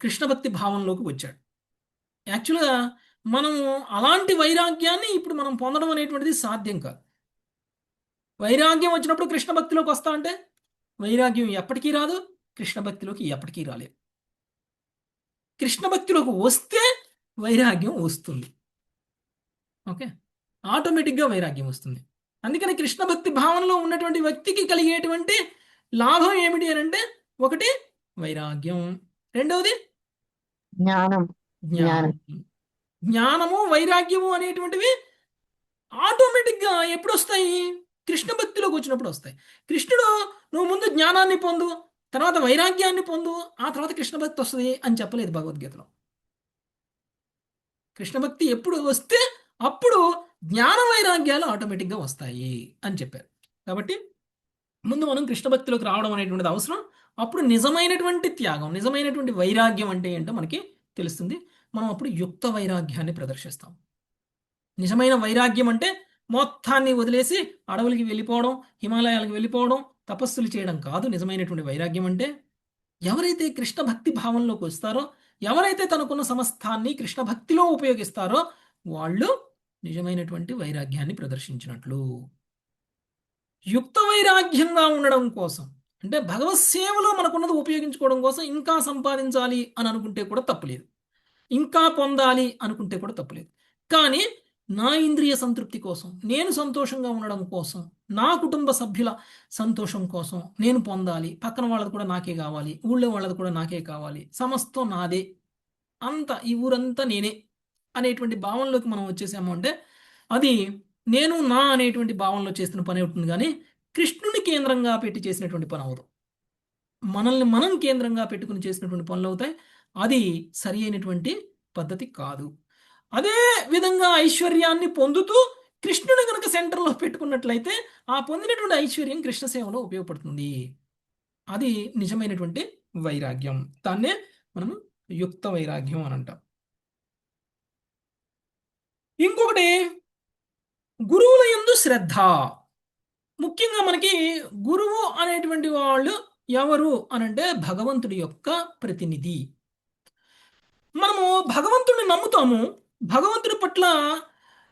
కృష్ణభక్తి భావంలోకి వచ్చాడు. యాక్చువల్గా మనం అలాంటి వైరాగ్యాన్ని ఇప్పుడు మనం పొందడం అనేటువంటిది సాధ్యం కాదు. వైరాగ్యం వచ్చినప్పుడు కృష్ణభక్తిలోకి వస్తా అంటే వైరాగ్యం ఎప్పటికీ రాదు, కృష్ణభక్తిలోకి ఎప్పటికీ రాలేదు. కృష్ణభక్తిలోకి వస్తే వైరాగ్యం వస్తుంది. ఓకే, ఆటోమేటిక్గా వైరాగ్యం వస్తుంది. అందుకని కృష్ణభక్తి భావనలో ఉన్నటువంటి వ్యక్తికి కలిగేటువంటి లాభం ఏమిటి అని అంటే, ఒకటి వైరాగ్యం, రెండవది జ్ఞానం. జ్ఞానము, వైరాగ్యము అనేటువంటివి ఆటోమేటిక్గా ఎప్పుడు వస్తాయి? కృష్ణ భక్తిలోకి వచ్చినప్పుడు వస్తాయి. కృష్ణుడు నువ్వు ముందు జ్ఞానాన్ని పొందు, తర్వాత వైరాగ్యాన్ని పొందు, ఆ తర్వాత కృష్ణ భక్తి వస్తుంది అని చెప్పలేదు భగవద్గీతలో. కృష్ణ భక్తి ఎప్పుడు వస్తే అప్పుడు జ్ఞాన వైరాగ్యాలు ఆటోమేటిక్గా వస్తాయి అని చెప్పారు. కాబట్టి ముందు మనం కృష్ణ భక్తిలోకి రావడం అనేటువంటిది అవసరం. అప్పుడు నిజమైనటువంటి త్యాగం, నిజమైనటువంటి వైరాగ్యం అంటే ఏంటో మనకి తెలుస్తుంది. మనం అప్పుడు యుక్త వైరాగ్యాన్ని ప్రదర్శిస్తాం. నిజమైన వైరాగ్యం అంటే మొత్తాన్ని వదిలేసి అడవులకి వెళ్ళిపోవడం, హిమాలయాలకు వెళ్ళిపోవడం, తపస్సులు చేయడం కాదు. నిజమైనటువంటి వైరాగ్యం అంటే ఎవరైతే కృష్ణ భక్తి భావంలోకి వస్తారో, ఎవరైతే తనకున్న సమస్తాన్ని కృష్ణ భక్తిలో ఉపయోగిస్తారో వాళ్ళు నిజమైనటువంటి వైరాగ్యాన్ని ప్రదర్శించినట్లు. యుక్త వైరాగ్యంగా ఉండడం కోసం అంటే భగవత్ సేవలో మనకున్నది ఉపయోగించుకోవడం కోసం ఇంకా సంపాదించాలి అని అనుకుంటే కూడా తప్పులేదు, ఇంకా పొందాలి అనుకుంటే కూడా తప్పులేదు. కానీ నా ఇంద్రియ సంతృప్తి కోసం, నేను సంతోషంగా ఉండడం కోసం, నా కుటుంబ సభ్యుల సంతోషం కోసం నేను పొందాలి, పక్కన వాళ్ళది కూడా నాకే కావాలి, ఊళ్ళో వాళ్ళది కూడా నాకే కావాలి, సమస్తం నాదే, అంతా ఈ ఊరంతా నేనే అనేటువంటి భావనలోకి మనం వచ్చేసాము అంటే అది నేను నా అనేటువంటి భావనలో చేస్తున్న పని అవుతుంది, కానీ కృష్ణుని కేంద్రంగా పెట్టి చేసినటువంటి పని అవ్వదు. మనల్ని మనం కేంద్రంగా పెట్టుకుని చేసినటువంటి పనులు అవుతాయి. అది సరి అయినటువంటి పద్ధతి కాదు. అదే విధంగా ఐశ్వర్యాన్ని పొందుతూ కృష్ణుని కనుక సెంటర్లో పెట్టుకున్నట్లయితే ఆ పొందినటువంటి ఐశ్వర్యం కృష్ణ సేవలో ఉపయోగపడుతుంది. అది నిజమైనటువంటి వైరాగ్యం. దాన్నే మనము యుక్త వైరాగ్యం అని అంటాం. ఇంకొకటి గురువుల యందు శ్రద్ధ. ముఖ్యంగా మనకి గురువు అనేటువంటి వాళ్ళు ఎవరు అనంటే భగవంతుడి యొక్క ప్రతినిధి. మనము భగవంతుడిని నమ్ముతాము, భగవంతుడి పట్ల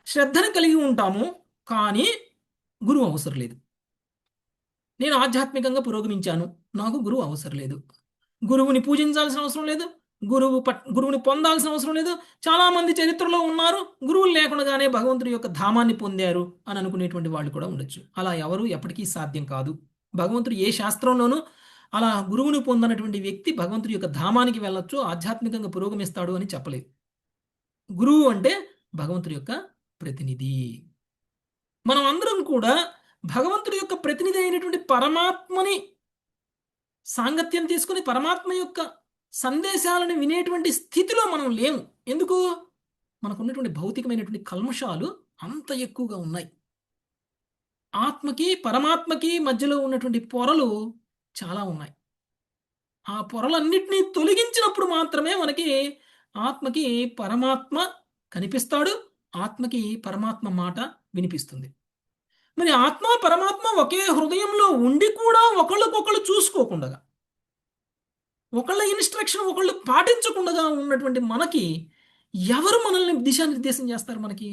శ్రద్ధను కలిగి ఉంటాము, కానీ గురువు అవసరం లేదు. నేను ఆధ్యాత్మికంగా పురోగమించాను, నాకు గురువు అవసరం లేదు. గురువుని పూజించాల్సిన అవసరం లేదు, గురువుని పొందాల్సిన అవసరం లేదు. చాలామంది చరిత్రలో ఉన్నారు, గురువులు లేకుండానే భగవంతుడి యొక్క ధామాన్ని పొందారు అని అనుకునేటువంటి వాళ్ళు కూడా ఉండొచ్చు. అలా ఎవరు ఎప్పటికీ సాధ్యం కాదు. భగవంతుడు ఏ శాస్త్రంలోనూ అలా గురువుని పొందనటువంటి వ్యక్తి భగవంతుడి యొక్క ధామానికి వెళ్ళొచ్చు, ఆధ్యాత్మికంగా పురోగమిస్తాడు అని చెప్పలేదు. గురువు అంటే భగవంతుడి యొక్క ప్రతినిధి. మనం అందరం కూడా భగవంతుడి యొక్క ప్రతినిధి అయినటువంటి పరమాత్మని సాంగత్యం తీసుకుని పరమాత్మ యొక్క సందేశాలను వినేటువంటి స్థితిలో మనం లేము. ఎందుకు? మనకున్నటువంటి భౌతికమైనటువంటి కల్మషాలు అంత ఎక్కువగా ఉన్నాయి. ఆత్మకి పరమాత్మకి మధ్యలో ఉన్నటువంటి పొరలు చాలా ఉన్నాయి. ఆ పొరలన్నిటినీ తొలగించినప్పుడు మాత్రమే మనకి ఆత్మకి పరమాత్మ కనిపిస్తాడు, ఆత్మకి పరమాత్మ మాట వినిపిస్తుంది. మరి ఆత్మ పరమాత్మ ఒకే హృదయంలో ఉండి కూడా ఒకళ్ళకొకళ్ళు చూసుకోకుండా, ఒకళ్ళ ఇన్స్ట్రక్షన్ ఒకళ్ళు పాటించకుండా ఉన్నటువంటి మనకి ఎవరు మనల్ని దిశానిర్దేశం చేస్తారు? మనకి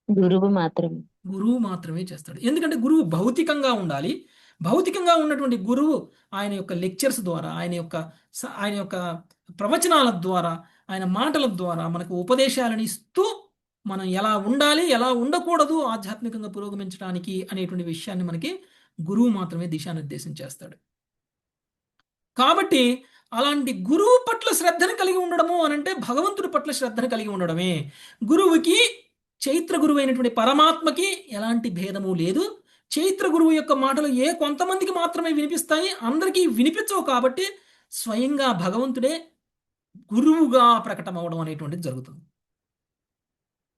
గురువు మాత్రమే. గురువు మాత్రమే చేస్తాడు. ఎందుకంటే గురువు భౌతికంగా ఉండాలి. భౌతికంగా ఉన్నటువంటి గురువు ఆయన యొక్క లెక్చర్స్ ద్వారా, ఆయన యొక్క ప్రవచనాల ద్వారా, ఆయన మాటల ద్వారా మనకు ఉపదేశాలను ఇస్తూ మనం ఎలా ఉండాలి, ఎలా ఉండకూడదు ఆధ్యాత్మికంగా పురోగమించడానికి అనేటువంటి విషయాన్ని మనకి గురువు మాత్రమే దిశానిర్దేశం చేస్తాడు. కాబట్టి అలాంటి గురువు పట్ల శ్రద్ధను కలిగి ఉండడము అనంటే భగవంతుడి పట్ల శ్రద్ధను కలిగి ఉండడమే. గురువుకి చైత్ర గురువు అయినటువంటి పరమాత్మకి ఎలాంటి భేదము లేదు. చైత్ర గురువు యొక్క మాటలు కొంతమందికి మాత్రమే వినిపిస్తాయి, అందరికీ వినిపించవు. కాబట్టి స్వయంగా భగవంతుడే గురువుగా ప్రకటమవడం అనేటువంటిది జరుగుతుంది.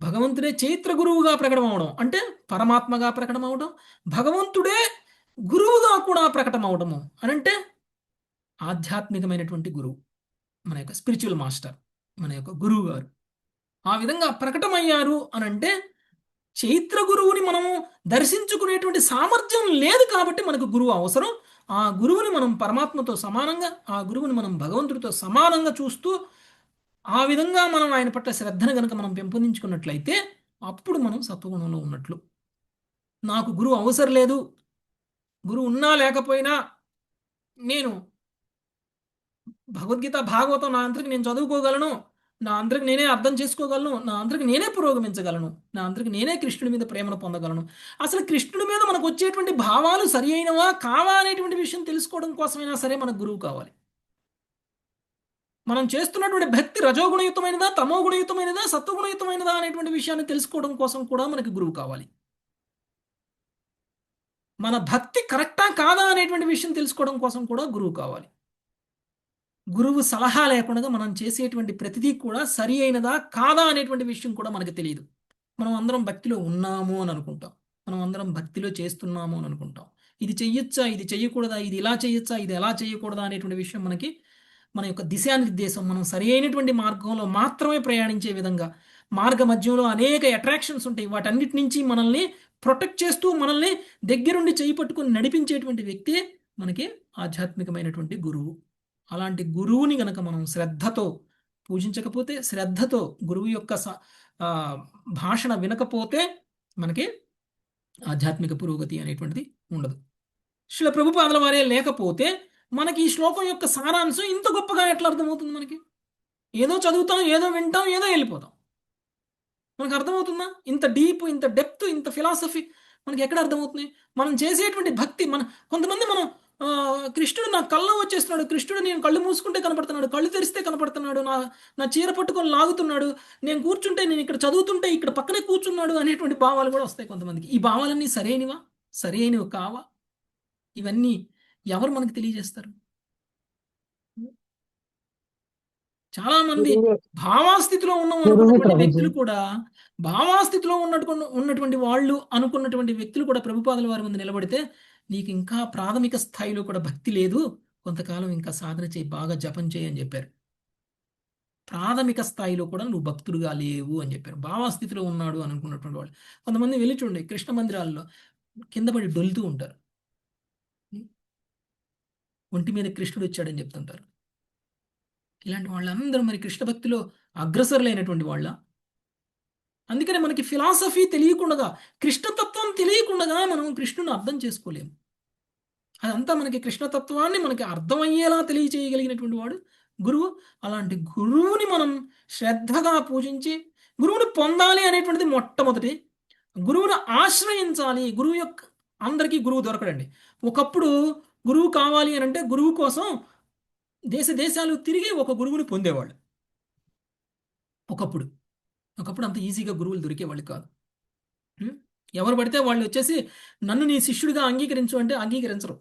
భగవంతుడే చైత్ర గురువుగా ప్రకటమవడం అంటే పరమాత్మగా ప్రకటమవడం, భగవంతుడే గురువుగా కూడా ప్రకటమవడము అనంటే ఆధ్యాత్మికమైనటువంటి గురువు, మన యొక్క స్పిరిచువల్ మాస్టర్, మన యొక్క గురువు గారు ఆ విధంగా ప్రకటమయ్యారు అనంటే చైత్ర గురువుని మనము దర్శించుకునేటువంటి సామర్థ్యం లేదు కాబట్టి మనకు గురువు అవసరం. ఆ గురువుని మనం పరమాత్మతో సమానంగా, ఆ గురువుని మనం భగవంతుడితో సమానంగా చూస్తూ ఆ విధంగా మనం ఆయన పట్ల శ్రద్ధను కనుక మనం పెంపొందించుకున్నట్లయితే అప్పుడు మనం సత్వగుణంలో ఉన్నట్లు. నాకు గురువు అవసరం లేదు, గురువు ఉన్నా లేకపోయినా నేను భగవద్గీత భాగవతం నా అంతరికి నేను చదువుకోగలను, నా అందరికి నేనే అర్థం చేసుకోగలను, నా అందరికి నేనే పురోగమించగలను, నా అందరికి నేనే కృష్ణుడి మీద ప్రేమను పొందగలను. అసలు కృష్ణుడి మీద మనకు వచ్చేటువంటి భావాలు సరి అయినవా కావా అనేటువంటి విషయం తెలుసుకోవడం కోసమైనా సరే మనకు గురువు కావాలి. మనం చేస్తున్నటువంటి భక్తి రజోగుణయుతమైనదా, తమోగుణయుతమైనదా, సత్వగుణయుతమైనదా అనేటువంటి విషయాన్ని తెలుసుకోవడం కోసం కూడా మనకి గురువు కావాలి. మన భక్తి కరెక్టా కాదా అనేటువంటి విషయం తెలుసుకోవడం కోసం కూడా గురువు కావాలి. గురువు సలహా లేకుండా మనం చేసేటువంటి ప్రతిదీ కూడా సరి అయినదా కాదా అనేటువంటి విషయం కూడా మనకు తెలియదు. మనం అందరం భక్తిలో ఉన్నాము అని అనుకుంటాం, మనం అందరం భక్తిలో చేస్తున్నాము అని అనుకుంటాం. ఇది చెయ్యొచ్చా, ఇది చెయ్యకూడదా, ఇది ఇలా చేయొచ్చా, ఇది ఎలా చేయకూడదా అనేటువంటి విషయం మనకి మన యొక్క దిశానిర్దేశం, మనం సరి అయినటువంటి మార్గంలో మాత్రమే ప్రయాణించే విధంగా, మార్గ మధ్యంలో అనేక అట్రాక్షన్స్ ఉంటాయి, వాటన్నిటి నుంచి మనల్ని ప్రొటెక్ట్ చేస్తూ మనల్ని దగ్గరుండి చేయి పట్టుకుని నడిపించేటువంటి వ్యక్తి మనకి ఆధ్యాత్మికమైనటువంటి గురువు. అలాంటి గురువుని గనక మనం శ్రద్ధతో పూజించకపోతే, శ్రద్ధతో గురువు యొక్క భాషణ వినకపోతే మనకి ఆధ్యాత్మిక పురోగతి అనేటువంటిది ఉండదు. శ్రీల ప్రభుపాదుల వారే లేకపోతే మనకి ఈ శ్లోకం యొక్క సారాంశం ఇంత గొప్పగా ఎట్లా అర్థమవుతుంది? మనకి ఏదో చదువుతాం, ఏదో వింటాం, ఏదో వెళ్ళిపోతాం. మనకు అర్థమవుతుందా? ఇంత డీప్, ఇంత డెప్త్, ఇంత ఫిలాసఫీ మనకి ఎక్కడ అర్థమవుతుంది? మనం చేసేటువంటి భక్తి, కొంతమంది మనం కృష్ణుడు నా కళ్ళలో వచ్చేస్తున్నాడు, కృష్ణుడు నేను కళ్ళు మూసుకుంటే కనపడుతున్నాడు, కళ్ళు తెరిస్తే కనపడుతున్నాడు, నా చీర పట్టుకొని లాగుతున్నాడు, నేను కూర్చుంటే, నేను ఇక్కడ చదువుతుంటే ఇక్కడ పక్కనే కూర్చున్నాడు అనేటువంటి భావాలు కూడా వస్తాయి కొంతమందికి. ఈ భావాలన్నీ సరైనవా, సరైనవి కావా? ఇవన్నీ ఎవరు మనకు తెలియజేస్తారు? చాలా మంది గురువే భావాస్థితిలో గురువు అనుకున్నటువంటి ప్రభుజీ. వ్యక్తులు కూడా, భావాస్థితిలో ఉన్నటువంటి వాళ్ళు అనుకున్నటువంటి వ్యక్తులు కూడా ప్రభుపాదుల వారి ముందు నిలబడితే, నీకు ఇంకా ప్రాథమిక స్థాయిలో కూడా భక్తి లేదు, కొంతకాలం ఇంకా సాధన చేయి, బాగా జపం చేయి అని చెప్పారు. ప్రాథమిక స్థాయిలో కూడా నువ్వు భక్తుడుగా లేవు అని చెప్పారు. భావాస్థితిలో ఉన్నాడు అని అనుకున్నటువంటి వాళ్ళు. కొంతమంది వెళ్ళి చూడండి, కృష్ణ మందిరాల్లో కింద పడి డొలుతూ ఉంటారు. ఒంటి మీద కృష్ణుడు వచ్చాడని చెప్తుంటారు. ఇలాంటి వాళ్ళందరూ మరి కృష్ణ భక్తిలో అగ్రసరులైనటువంటి వాళ్ళ. అందుకనే మనకి ఫిలాసఫీ తెలియకుండా, కృష్ణతత్వం తెలియకుండా మనం కృష్ణుని అర్థం చేసుకోలేము. అదంతా మనకి కృష్ణతత్వాన్ని మనకి అర్థమయ్యేలా తెలియచేయగలిగినటువంటి వాడు గురువు. అలాంటి గురువుని మనం శ్రద్ధగా పూజించి, గురువుని పొందాలి అనేటువంటిది మొట్టమొదటి. గురువుని ఆశ్రయించాలి. గురువు యొక్క, అందరికీ గురువు దొరకడండి. ఒకప్పుడు గురువు కావాలి అని అంటే గురువు కోసం దేశాలు తిరిగి ఒక గురువుని పొందేవాళ్ళు. ఒకప్పుడు అంత ఈజీగా గురువులు దొరికేవాళ్ళు కాదు. ఎవరు పడితే వాళ్ళు వచ్చేసి నన్ను నీ శిష్యుడిగా అంగీకరించు అంటే అంగీకరించరు.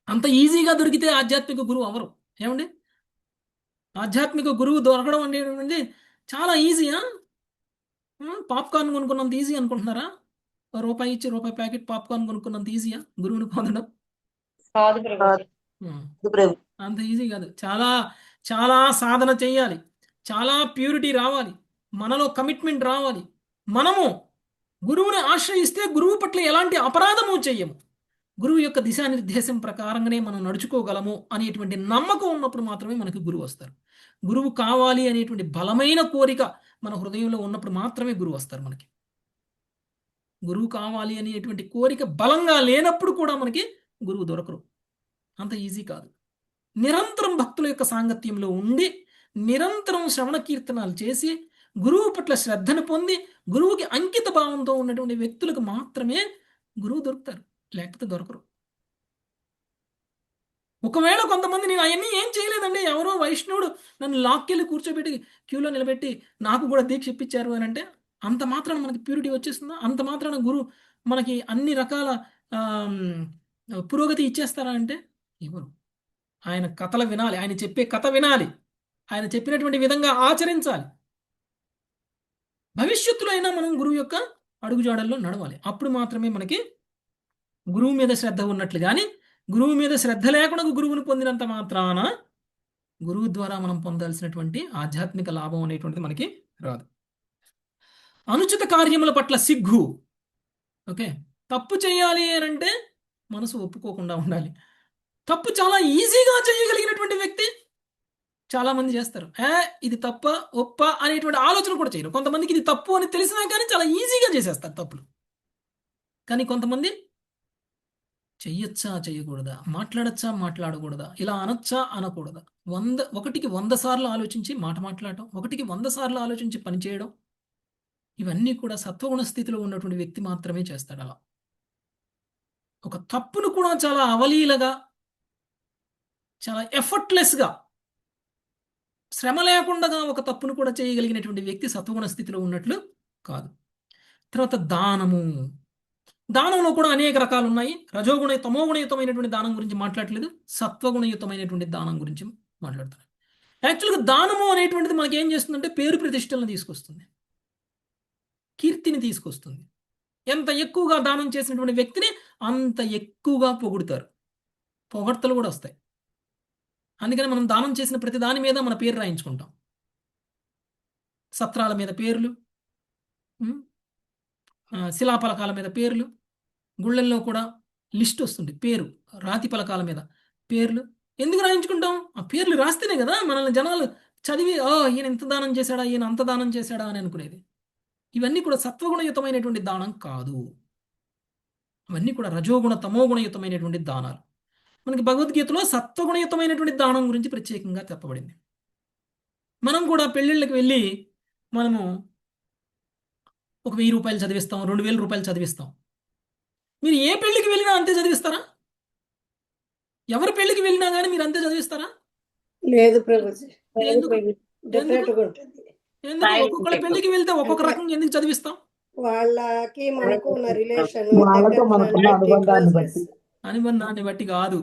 అంత ఈజీగా దొరికితే ఆధ్యాత్మిక గురువు అవరు. ఏమండి, ఆధ్యాత్మిక గురువు దొరకడం అనేటువంటి చాలా ఈజీయా? పాప్కార్న్ కొనుక్కున్నంత ఈజీ అనుకుంటున్నారా? రూపాయి ఇచ్చి రూపాయి ప్యాకెట్ పాప్కార్న్ కొనుక్కున్నంత ఈజీయా గురువుని పొందడం? కాదు ప్రభుజీ. అంత ఈజీ కాదు. చాలా చాలా సాధన చేయాలి, చాలా ప్యూరిటీ రావాలి, మనలో కమిట్మెంట్ రావాలి. మనము గురువుని ఆశ్రయిస్తే గురువు పట్ల ఎలాంటి అపరాధము చెయ్యము, గురువు యొక్క దిశానిర్దేశం ప్రకారంగానే మనం నడుచుకోగలము అనేటువంటి నమ్మకం ఉన్నప్పుడు మాత్రమే మనకు గురువు వస్తారు. గురువు కావాలి అనేటువంటి బలమైన కోరిక మన హృదయంలో ఉన్నప్పుడు మాత్రమే గురువు వస్తారు మనకి. గురువు కావాలి అనేటువంటి కోరిక బలంగా లేనప్పుడు కూడా మనకి గురువు దొరకరు. అంత ఈజీ కాదు. నిరంతరం భక్తుల యొక్క సాంగత్యంలో ఉండి, నిరంతరం శ్రవణ కీర్తనాలు చేసి, గురువు పట్ల శ్రద్ధను పొంది, గురువుకి అంకిత భావంతో ఉన్నటువంటి వ్యక్తులకు మాత్రమే గురువు దొరుకుతారు, లేకపోతే దొరకరు. ఒకవేళ కొంతమంది నేను అవన్నీ ఏం చేయలేదండి, ఎవరో వైష్ణవుడు నన్ను లాక్కెళ్ళి కూర్చోబెట్టి క్యూలో నిలబెట్టి నాకు కూడా దీక్ష ఇప్పించారు అని అంటే, అంత మాత్రాన మనకి ప్యూరిటీ వచ్చేస్తుందా? అంత మాత్రాన గురువు మనకి అన్ని రకాల పురోగతి ఇచ్చేస్తారా అంటే ఎవరు? ఆయన కథలు వినాలి, ఆయన చెప్పే కథ వినాలి, ఆయన చెప్పినటువంటి విధంగా ఆచరించాలి. భవిష్యత్తులో అయినా మనం గురువు యొక్క అడుగుజాడల్లో నడవాలి. అప్పుడు మాత్రమే మనకి గురువు మీద శ్రద్ధ ఉన్నట్లు. కానీ గురువు మీద శ్రద్ధ లేకుండా గురువుని పొందినంత మాత్రాన గురువు ద్వారా మనం పొందాల్సినటువంటి ఆధ్యాత్మిక లాభం అనేటువంటిది మనకి రాదు. అనుచిత కార్యముల పట్ల సిగ్గు. ఓకే, తప్పు చేయాలి అని అంటే మనసు ఒప్పుకోకుండా ఉండాలి. తప్పు చాలా ఈజీగా చేయగలిగినటువంటి వ్యక్తి చాలా మంది చేస్తారు. ఇది తప్ప ఒప్ప అనేటువంటి ఆలోచన కూడా చేయరు. కొంతమందికి ఇది తప్పు అని తెలిసినా కానీ చాలా ఈజీగా చేసేస్తారు తప్పులు. కానీ కొంతమంది చెయ్యొచ్చా చేయకూడదా, మాట్లాడచ్చా మాట్లాడకూడదా, ఇలా అనొచ్చా అనకూడదా, 100కి 100 సార్లు ఆలోచించి మాట మాట్లాడటం, 1కి 100 సార్లు ఆలోచించి పని చేయడం, ఇవన్నీ కూడా సత్వగుణ స్థితిలో ఉన్నటువంటి వ్యక్తి మాత్రమే చేస్తాడు. అలా ఒక తప్పును కూడా చాలా అవలీలగా, చాలా ఎఫర్ట్లెస్గా, శ్రమ లేకుండా ఒక తప్పును కూడా చేయగలిగినటువంటి వ్యక్తి సత్వగుణ స్థితిలో ఉన్నట్లు కాదు. తర్వాత దానము. దానంలో కూడా అనేక రకాలు ఉన్నాయి. రజోగుణ తమోగుణయుతమైనటువంటి దానం గురించి మాట్లాడలేదు, సత్వగుణయుతమైనటువంటి దానం గురించి మాట్లాడతారు. యాక్చువల్గా దానము అనేటువంటిది మనకి ఏం చేస్తుందంటే పేరు ప్రతిష్టలను తీసుకొస్తుంది, కీర్తిని తీసుకొస్తుంది. ఎంత ఎక్కువగా దానం చేసినటువంటి వ్యక్తిని అంత ఎక్కువగా పొగుడుతారు, పొగడ్తలు కూడా వస్తాయి. అందుకని మనం దానం చేసిన ప్రతి దాని మీద మన పేరు రాయించుకుంటాం. సత్రాల మీద పేర్లు, శిలాఫలకాల మీద పేర్లు, గుళ్ళల్లో కూడా లిస్ట్ వస్తుంది పేరు, రాతి ఫలకాల మీద పేర్లు. ఎందుకు రాయించుకుంటాం? ఆ పేర్లు రాస్తేనే కదా మనల్ని జనాలు చదివి ఈయన ఇంత దానం చేశాడా, ఈయన అంత దానం చేశాడా అని అనుకునేది. ఇవన్నీ కూడా సత్వగుణయుతమైనటువంటి దానం కాదు. అవన్నీ కూడా రజోగుణ తమోగుణయుతమైనటువంటి దానాలు. మనకి భగవద్గీతలో సత్వగుణయుతమైనటువంటి దానం గురించి ప్రత్యేకంగా చెప్పబడింది. మనం కూడా పెళ్ళిళ్ళకి వెళ్ళి మనము ఒక 1000 రూపాయలు చదివిస్తాం, 2000 రూపాయలు చదివిస్తాం. మీరు ఏ పెళ్లికి వెళ్ళినా అంతే చదివిస్తారా? ఎవరి పెళ్లికి వెళ్ళినా కానీ మీరు అంతే చదివిస్తారా? లేదు ప్రభుజీ, ఎందుకు? డిఫరెంట్ గా ఉంటుంది. ఒక్కొక్కళ్ళ పెళ్లికి వెళ్తే ఒక్కొక్క రకం ఎందుకు చదివిస్తాం? వాళ్ళకి మనకు ఉన్న రిలేషన్, వాళ్ళతో మనకున్న అనుబంధాన్ని బట్టి అనుబంధాన్ని బట్టి కాదు.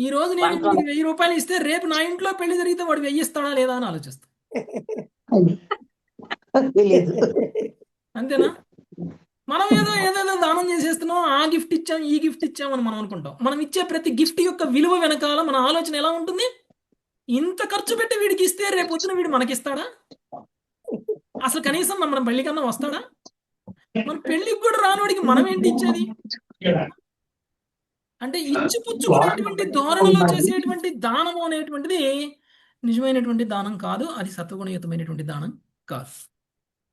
ఈ రోజు నేను వీడికి 1000 రూపాయలు ఇస్తే రేపు నా ఇంట్లో పెళ్లి జరిగితే వాడు 1000 ఇస్తాడా లేదా అని ఆలోచిస్తాను. తెలీదు. అంతేనా? మనం ఏదేదో దానం చేసేస్తున్నాం, ఆ గిఫ్ట్ ఇచ్చాం, ఈ గిఫ్ట్ ఇచ్చామని మనం అనుకుంటాం. మనం ఇచ్చే ప్రతి గిఫ్ట్ యొక్క విలువ వెనకాల మన ఆలోచన ఎలా ఉంటుంది? ఇంత ఖర్చు పెట్టి వీడికి ఇస్తే రేపు పొద్దున వీడు మనకిస్తాడా? అసలు కనీసం మన పెళ్లి కన్నా వస్తాడా? మన పెళ్లికి కూడా రానివాడికి మనం ఏంటి ఇచ్చేది? అంటే ఇచ్చిపుచ్చుకునేటువంటి ధోరణిలో చేసేటువంటి దానము అనేటువంటిది నిజమైనటువంటి దానం కాదు. అది సత్వగుణయుతమైనటువంటి దానం కాదు.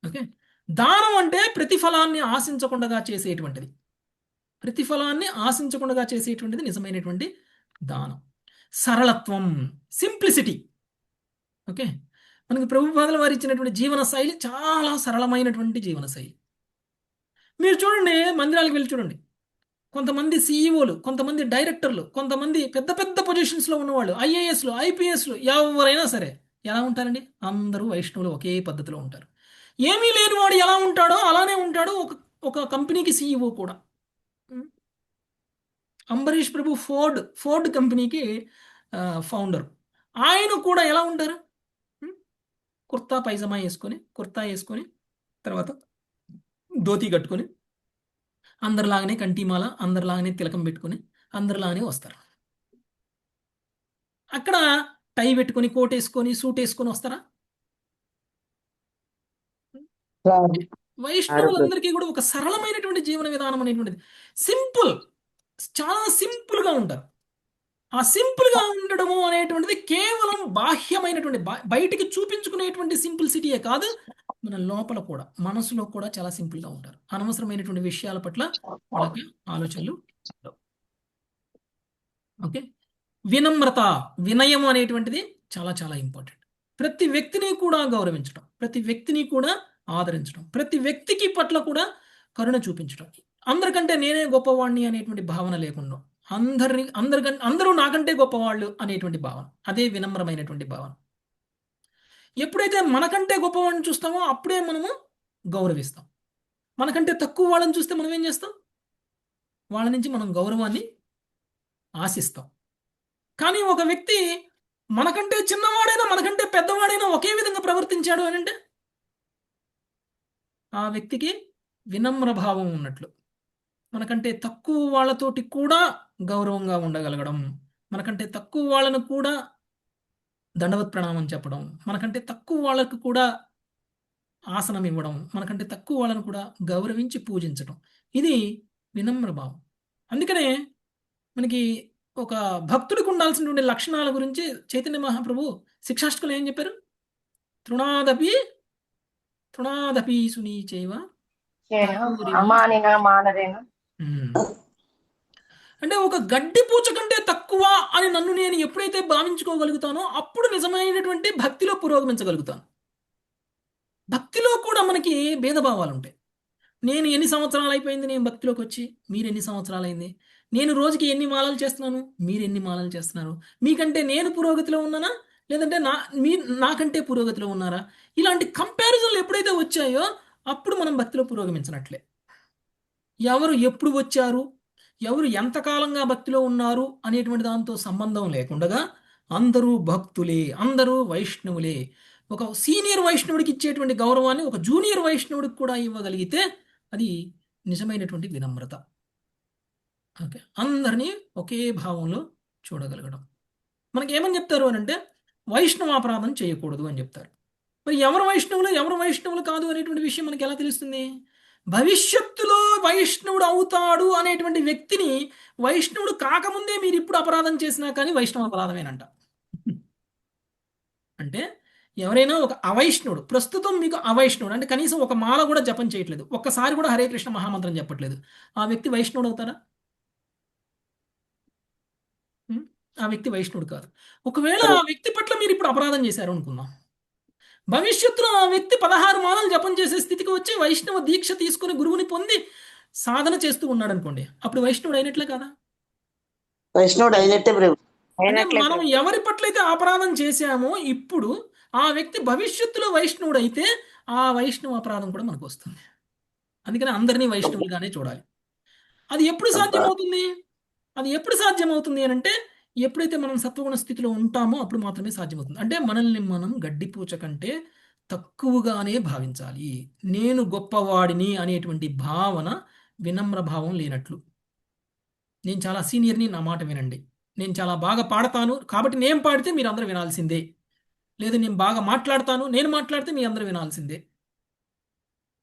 ఓకే, దానం అంటే ప్రతిఫలాన్ని ఆశించకుండా చేసేటువంటిది. ప్రతిఫలాన్ని ఆశించకుండా చేసేటువంటిది నిజమైనటువంటి దానం. సరళత్వం, సింప్లిసిటీ. ఓకే, మనకి ప్రభుపాదుల వారు ఇచ్చినటువంటి జీవన శైలి చాలా సరళమైనటువంటి జీవన శైలి. మీరు చూడండి, మందిరాలకు వెళ్ళి చూడండి, కొంతమంది సీఈఓలు, కొంతమంది డైరెక్టర్లు, కొంతమంది పెద్ద పెద్ద పొజిషన్స్లో ఉన్నవాళ్ళు, ఐఏఎస్లు, ఐపీఎస్లు, ఎవరైనా సరే ఎలా ఉంటారండి? అందరూ వైష్ణవులు ఒకే పద్ధతిలో ఉంటారు. ఏమీ లేనివాడు ఎలా ఉంటాడో అలానే ఉంటాడు ఒక కంపెనీకి సీఈఓ కూడా. అంబరీష్ ప్రభు ఫోర్డ్ కంపెనీకి ఫౌండర్. ఆయన కూడా ఎలా ఉంటారు? కుర్తా పైజమా వేసుకొని తర్వాత ధోతి కట్టుకొని, అందరిలాగానే కంటిమాల, అందరిలాగానే తిలకం పెట్టుకొని, అందరిలాగానే వస్తారు. అక్కడ టై పెట్టుకొని, కోట్ వేసుకొని, సూట్ వేసుకొని వస్తారా? వైష్ణవులందరికీ కూడా ఒక సరళమైనటువంటి జీవన విధానం అనేటువంటిది, సింపుల్, చాలా సింపుల్ గా ఉంటారు. ఆ సింపుల్ గా ఉండడము అనేటువంటిది కేవలం బాహ్యమైనటువంటి బయటికి చూపించుకునేటువంటి సింపుల్సిటీయే కాదు, మన లోపల కూడా, మనసులో కూడా చాలా సింపుల్ గా ఉంటారు. అనవసరమైనటువంటి విషయాల పట్ల వాళ్ళకి ఆలోచనలు ఉండవు. ఓకే, వినమ్రత, వినయం అనేటువంటిది చాలా చాలా ఇంపార్టెంట్. ప్రతి వ్యక్తిని కూడా గౌరవించడం, ప్రతి వ్యక్తిని కూడా ఆదరించడం, ప్రతి వ్యక్తికి పట్ల కూడా కరుణ చూపించడం, అందరికంటే నేనే గొప్పవాణ్ణి అనేటువంటి భావన లేకుండా, అందరూ నాకంటే గొప్పవాళ్ళు అనేటువంటి భావన, అదే వినమ్రమైనటువంటి భావన. ఎప్పుడైతే మనకంటే గొప్పవాళ్ళని చూస్తామో అప్పుడే మనము గౌరవిస్తాం. మనకంటే తక్కువ వాళ్ళని చూస్తే మనం ఏం చేస్తాం? వాళ్ళ నుంచి మనం గౌరవాన్ని ఆశిస్తాం. కానీ ఒక వ్యక్తి మనకంటే చిన్నవాడైనా, మనకంటే పెద్దవాడైనా ఒకే విధంగా ప్రవర్తించాడు అని అంటే ఆ వ్యక్తికి వినమ్ర భావం ఉన్నట్లు. మనకంటే తక్కువ వాళ్ళతోటి కూడా గౌరవంగా ఉండగలగడం, మనకంటే తక్కువ వాళ్ళను కూడా దండవత్ ప్రణామం చెప్పడం, మనకంటే తక్కువ వాళ్ళకు కూడా ఆసనం ఇవ్వడం, మనకంటే తక్కువ వాళ్ళను కూడా గౌరవించి పూజించడం, ఇది వినమ్ర భావం. అందుకనే మనకి ఒక భక్తుడికి ఉండాల్సినటువంటి లక్షణాల గురించి చైతన్య మహాప్రభు శిక్షాష్టకంలో ఏం చెప్పారు? తృణాదపి సునీచైవ అమానిన మానరేన. అంటే ఒక గడ్డి పూచ కంటే తక్కువ అని నన్ను నేను ఎప్పుడైతే భావించుకోగలుగుతానో అప్పుడు నిజమైనటువంటి భక్తిలో పురోగమించగలుగుతాను. భక్తిలో కూడా మనకి భేదభావాలు ఉంటాయి. నేను ఎన్ని సంవత్సరాలు అయిపోయింది నేను భక్తిలోకి వచ్చి, మీరు ఎన్ని సంవత్సరాలు అయింది? నేను రోజుకి ఎన్ని మాలలు చేస్తున్నాను, మీరు ఎన్ని మాలలు చేస్తున్నారు? మీకంటే నేను పురోగతిలో ఉన్నానా, లేదంటే నాకంటే పురోగతిలో ఉన్నారా? ఇలాంటి కంపారిజన్లు ఎప్పుడైతే వచ్చాయో అప్పుడు మనం భక్తిలో పురోగమించినట్లే. ఎవరు ఎప్పుడు వచ్చారు, ఎవరు ఎంతకాలంగా భక్తిలో ఉన్నారు అనేటువంటి దాంతో సంబంధం లేకుండా అందరూ భక్తులే, అందరూ వైష్ణవులే. ఒక సీనియర్ వైష్ణవుడికి ఇచ్చేటువంటి గౌరవాన్ని ఒక జూనియర్ వైష్ణవుడికి కూడా ఇవ్వగలిగితే అది నిజమైనటువంటి వినమ్రత. ఓకే, అందరినీ ఒకే భావంలో చూడగలగడం. మనకి ఏమని చెప్తారు అని అంటే వైష్ణవాపరాధం చేయకూడదు అని చెప్తారు. మరి ఎవరు వైష్ణవులు కాదు అనేటువంటి విషయం మనకి ఎలా తెలుస్తుంది? భవిష్యత్తులో వైష్ణవుడు అవుతాడు అనేటువంటి వ్యక్తిని వైష్ణవుడు కాకముందే మీరు ఇప్పుడు అపరాధం చేసినా కానీ వైష్ణవ అపరాధమేనంట. అంటే ఎవరైనా ఒక అవైష్ణవుడు, ప్రస్తుతం మీకు అవైష్ణవుడు అంటే కనీసం ఒక మాల కూడా జపం చేయట్లేదు, ఒక్కసారి కూడా హరే కృష్ణ మహామంత్రం చెప్పట్లేదు, ఆ వ్యక్తి వైష్ణవుడు అవుతారా? ఆ వ్యక్తి వైష్ణవుడు కాదు. ఒకవేళ ఆ వ్యక్తి పట్ల మీరు ఇప్పుడు అపరాధం చేశారు అనుకుందాం, భవిష్యత్తులో ఆ వ్యక్తి 16 మాలలు జపం చేసే స్థితికి వచ్చి వైష్ణవ దీక్ష తీసుకుని గురువుని పొంది సాధన చేస్తూ ఉన్నాడు అనుకోండి, అప్పుడు వైష్ణవుడు అయినట్లే కదా? వైష్ణవుడు అయినట్టే ప్రభు. మనం ఎవరి పట్లయితే అపరాధం చేశామో ఇప్పుడు ఆ వ్యక్తి భవిష్యత్తులో వైష్ణవుడు అయితే ఆ వైష్ణవ అపరాధం కూడా మనకు వస్తుంది. అందుకని అందరినీ వైష్ణవులుగానే చూడాలి. అది ఎప్పుడు సాధ్యమవుతుంది? అని అంటే ఎప్పుడైతే మనం సత్వగుణ స్థితిలో ఉంటామో అప్పుడు మాత్రమే సాధ్యమవుతుంది. అంటే మనల్ని మనం గడ్డిపూచ కంటే తక్కువగానే భావించాలి. నేను గొప్పవాడిని అనేటువంటి భావన వినమ్ర భావం లేనట్లు. నేను చాలా సీనియర్‌ని, నా మాట వినండి. నేను చాలా బాగా పాడతాను కాబట్టి నేను పాడితే మీరందరూ వినాల్సిందే. లేదు నేను బాగా మాట్లాడతాను, నేను మాట్లాడితే మీ అందరూ వినాల్సిందే.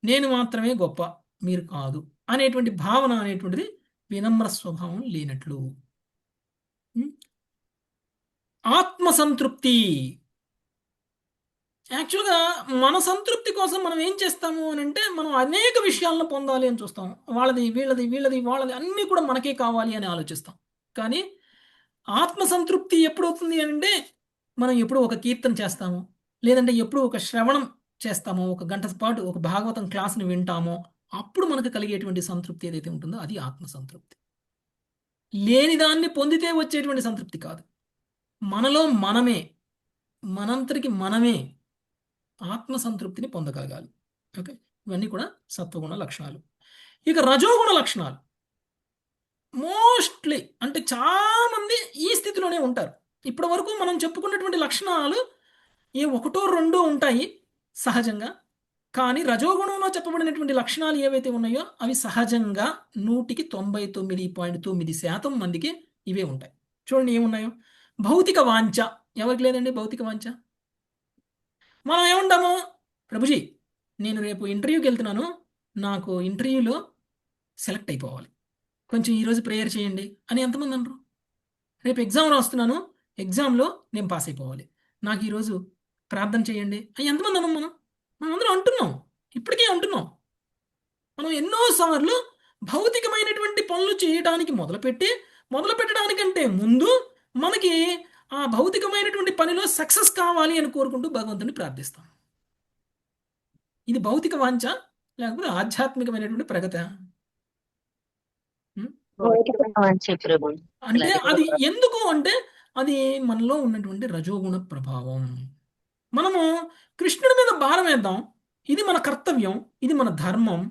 నేను మాత్రమే గొప్ప, మీరు కాదు అనేటువంటి భావన అనేటువంటిది వినమ్ర స్వభావం లేనట్లు. హ్మ్. ఆత్మసంతృప్తి. యాక్చువల్‌గా మన సంతృప్తి కోసం మనం ఏం చేస్తాము అనంటే, మనం అనేక విషయాలను పొందాలి అని చూస్తాం. వాళ్ళది, వీళ్ళది, వీళ్ళది, వాళ్ళది అన్నీ కూడా మనకే కావాలి అని ఆలోచిస్తాం. కానీ ఆత్మసంతృప్తి ఎప్పుడవుతుంది అనంటే, మనం ఎప్పుడో ఒక కీర్తన చేస్తాము. లేదంటే ఎప్పుడో ఒక శ్రవణం చేస్తామో, ఒక గంట పాటు ఒక భాగవతం క్లాస్‌ని వింటామో, అప్పుడు మనకు కలిగేటువంటి సంతృప్తి ఏదైతే ఉంటుందో అది ఆత్మసంతృప్తి. లేని దాన్ని పొందితే వచ్చేటువంటి సంతృప్తి కాదు. మనలో మనమే, మనంతరికి మనమే ఆత్మసంతృప్తిని పొందగలగాలి. ఓకే. ఇవన్నీ కూడా సత్వగుణ లక్షణాలు. ఇక రజోగుణ లక్షణాలు. మోస్ట్‌లీ అంటే చాలామంది ఈ స్థితిలోనే ఉంటారు. ఇప్పటి వరకు మనం చెప్పుకున్నటువంటి లక్షణాలు ఏ ఒకటో రెండో ఉంటాయి సహజంగా. కానీ రజోగుణంలో చెప్పబడినటువంటి లక్షణాలు ఏవైతే ఉన్నాయో అవి సహజంగా 100కి 99.9% మందికి ఇవే ఉంటాయి. చూడండి ఏమున్నాయో. భౌతిక వాంఛ. ఎవరికి లేదండి భౌతిక వాంఛ? మనం ఏమంటాము? ప్రభుజీ నేను రేపు ఇంటర్వ్యూకి వెళ్తున్నాను. నాకు ఇంటర్వ్యూలో సెలెక్ట్ అయిపోవాలి. కొంచెం ఈరోజు ప్రేయర్ చేయండి అని ఎంతమంది అనరు? రేపు ఎగ్జామ్ రాస్తున్నాను. ఎగ్జామ్‌లో నేను పాస్ అయిపోవాలి. నాకు ఈరోజు ప్రార్థన చేయండి అని ఎంతమంది అనం మనం? మనం అందరం అంటున్నాం. ఇప్పటికే అంటున్నాం. మనం ఎన్నో సార్లు భౌతికమైనటువంటి పనులు చేయడానికి మొదలుపెట్టడానికంటే ముందు మనకి ఆ భౌతికమైనటువంటి పనిలో సక్సెస్ కావాలి అని కోరుకుంటూ భగవంతుని ప్రార్థిస్తాం. ఇది భౌతిక వాంఛ లేకపోతే ఆధ్యాత్మికమైనటువంటి ప్రగతి? మంచి ప్రభు. అంటే అది ఎందుకు అంటే అది మనలో ఉన్నటువంటి రజోగుణ ప్రభావం. మనము కృష్ణుడి మీద భారం వేద్దాం. ఇది మన కర్తవ్యం, ఇది మన ధర్మం.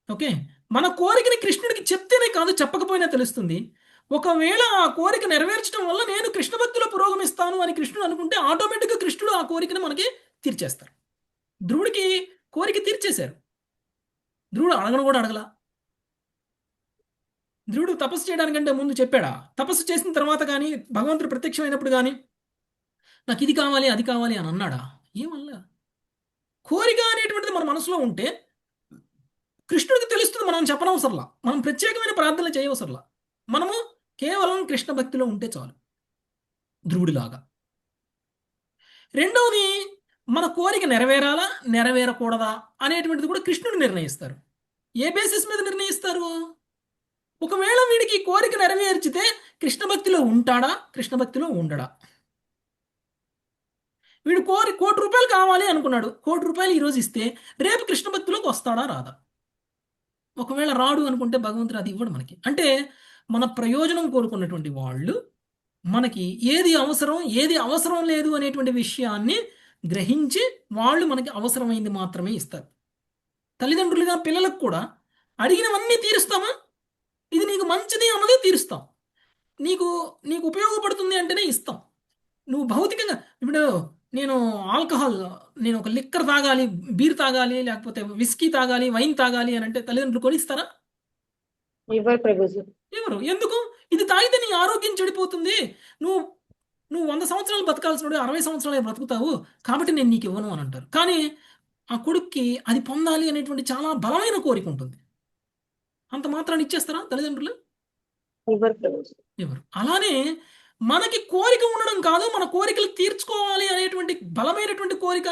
ఓకే. మన కోరికని కృష్ణుడికి చెప్తేనే కాదు చెప్పకపోయినా తెలుస్తుంది. ఒకవేళ ఆ కోరిక నెరవేర్చడం వల్ల నేను కృష్ణ భక్తిలో పురోగమిస్తాను అని కృష్ణుడు అనుకుంటే ఆటోమేటిక్గా కృష్ణుడు ఆ కోరికని మనకి తీర్చేస్తారు. ధ్రువుడికి కోరిక తీర్చేశారు. ధ్రువుడు అడగను కూడా అడగల. ధ్రువుడు తపస్సు చేయడానికంటే ముందు చెప్పాడా? తపస్సు చేసిన తర్వాత కానీ భగవంతుడు ప్రత్యక్షమైనప్పుడు కానీ నాకు ఇది కావాలి అది కావాలి అని అన్నాడా? ఏమల్లా. కోరిక అనేటువంటిది మన మనసులో ఉంటే కృష్ణుడికి తెలుస్తుంది. మనం చెప్పనవసరంలా, మనం ప్రత్యేకమైన ప్రార్థనలు చేయవసరంలా. మనము కేవలం కృష్ణ భక్తిలో ఉంటే చాలు ధ్రువుడిలాగా. రెండవది మన కోరిక నెరవేరాలా నెరవేరకూడదా అనేటువంటిది కూడా కృష్ణుడు నిర్ణయిస్తారు. ఏ బేసిస్ మీద నిర్ణయిస్తారు? ఒకవేళ వీడికి కోరిక నెరవేర్చితే కృష్ణ భక్తిలో ఉంటాడా, కృష్ణ భక్తిలో ఉండడా? వీడు ₹1 కోటి కావాలి అనుకున్నాడు. ₹1 ఈరోజు ఇస్తే రేపు కృష్ణ భక్తిలోకి వస్తాడా రాదా? ఒకవేళ రాడు అనుకుంటే భగవంతుడు అది ఇవ్వడు మనకి. అంటే మన ప్రయోజనం కోరుకున్నటువంటి వాళ్ళు మనకి ఏది అవసరం లేదు అనేటువంటి విషయాన్ని గ్రహించి వాళ్ళు మనకి అవసరమైంది మాత్రమే ఇస్తారు. తల్లిదండ్రులుగా పిల్లలకు కూడా అడిగినవన్నీ తీరుస్తామా? ఇది నీకు మంచిది అన్నదే తీరుస్తాం. నీకు నీకు ఉపయోగపడుతుంది అంటేనే ఇస్తాం. నువ్వు భౌతికంగా ఇప్పుడు నేను ఒక లిక్కర్ తాగాలి, బీర్ తాగాలి, లేకపోతే విస్కీ తాగాలి, వైన్ తాగాలి అని అంటే తల్లిదండ్రులు కొనిస్తారా? ఇవ్వరు ప్రభుజీ. ఎవరు? ఎందుకు? ఇది తాగితే నీ ఆరోగ్యం చెడిపోతుంది. నువ్వు నువ్వు 100 సంవత్సరాలు బతకాల్సినోడు 60 సంవత్సరాలే బ్రతుకుతావు. కాబట్టి నేను నీకు ఇవ్వను అని అంటారు. కానీ ఆ కొడుక్కి అది పొందాలి అనేటువంటి చాలా బలమైన కోరిక ఉంటుంది. అంత మాత్రాన్ని ఇచ్చేస్తారా తల్లిదండ్రులు? ఇవ్వరు ప్రభుజీ. ఎవరు? అలానే మనకి కోరిక ఉండడం కాదు, మన కోరికలు తీర్చుకోవాలి అనేటువంటి బలమైనటువంటి కోరిక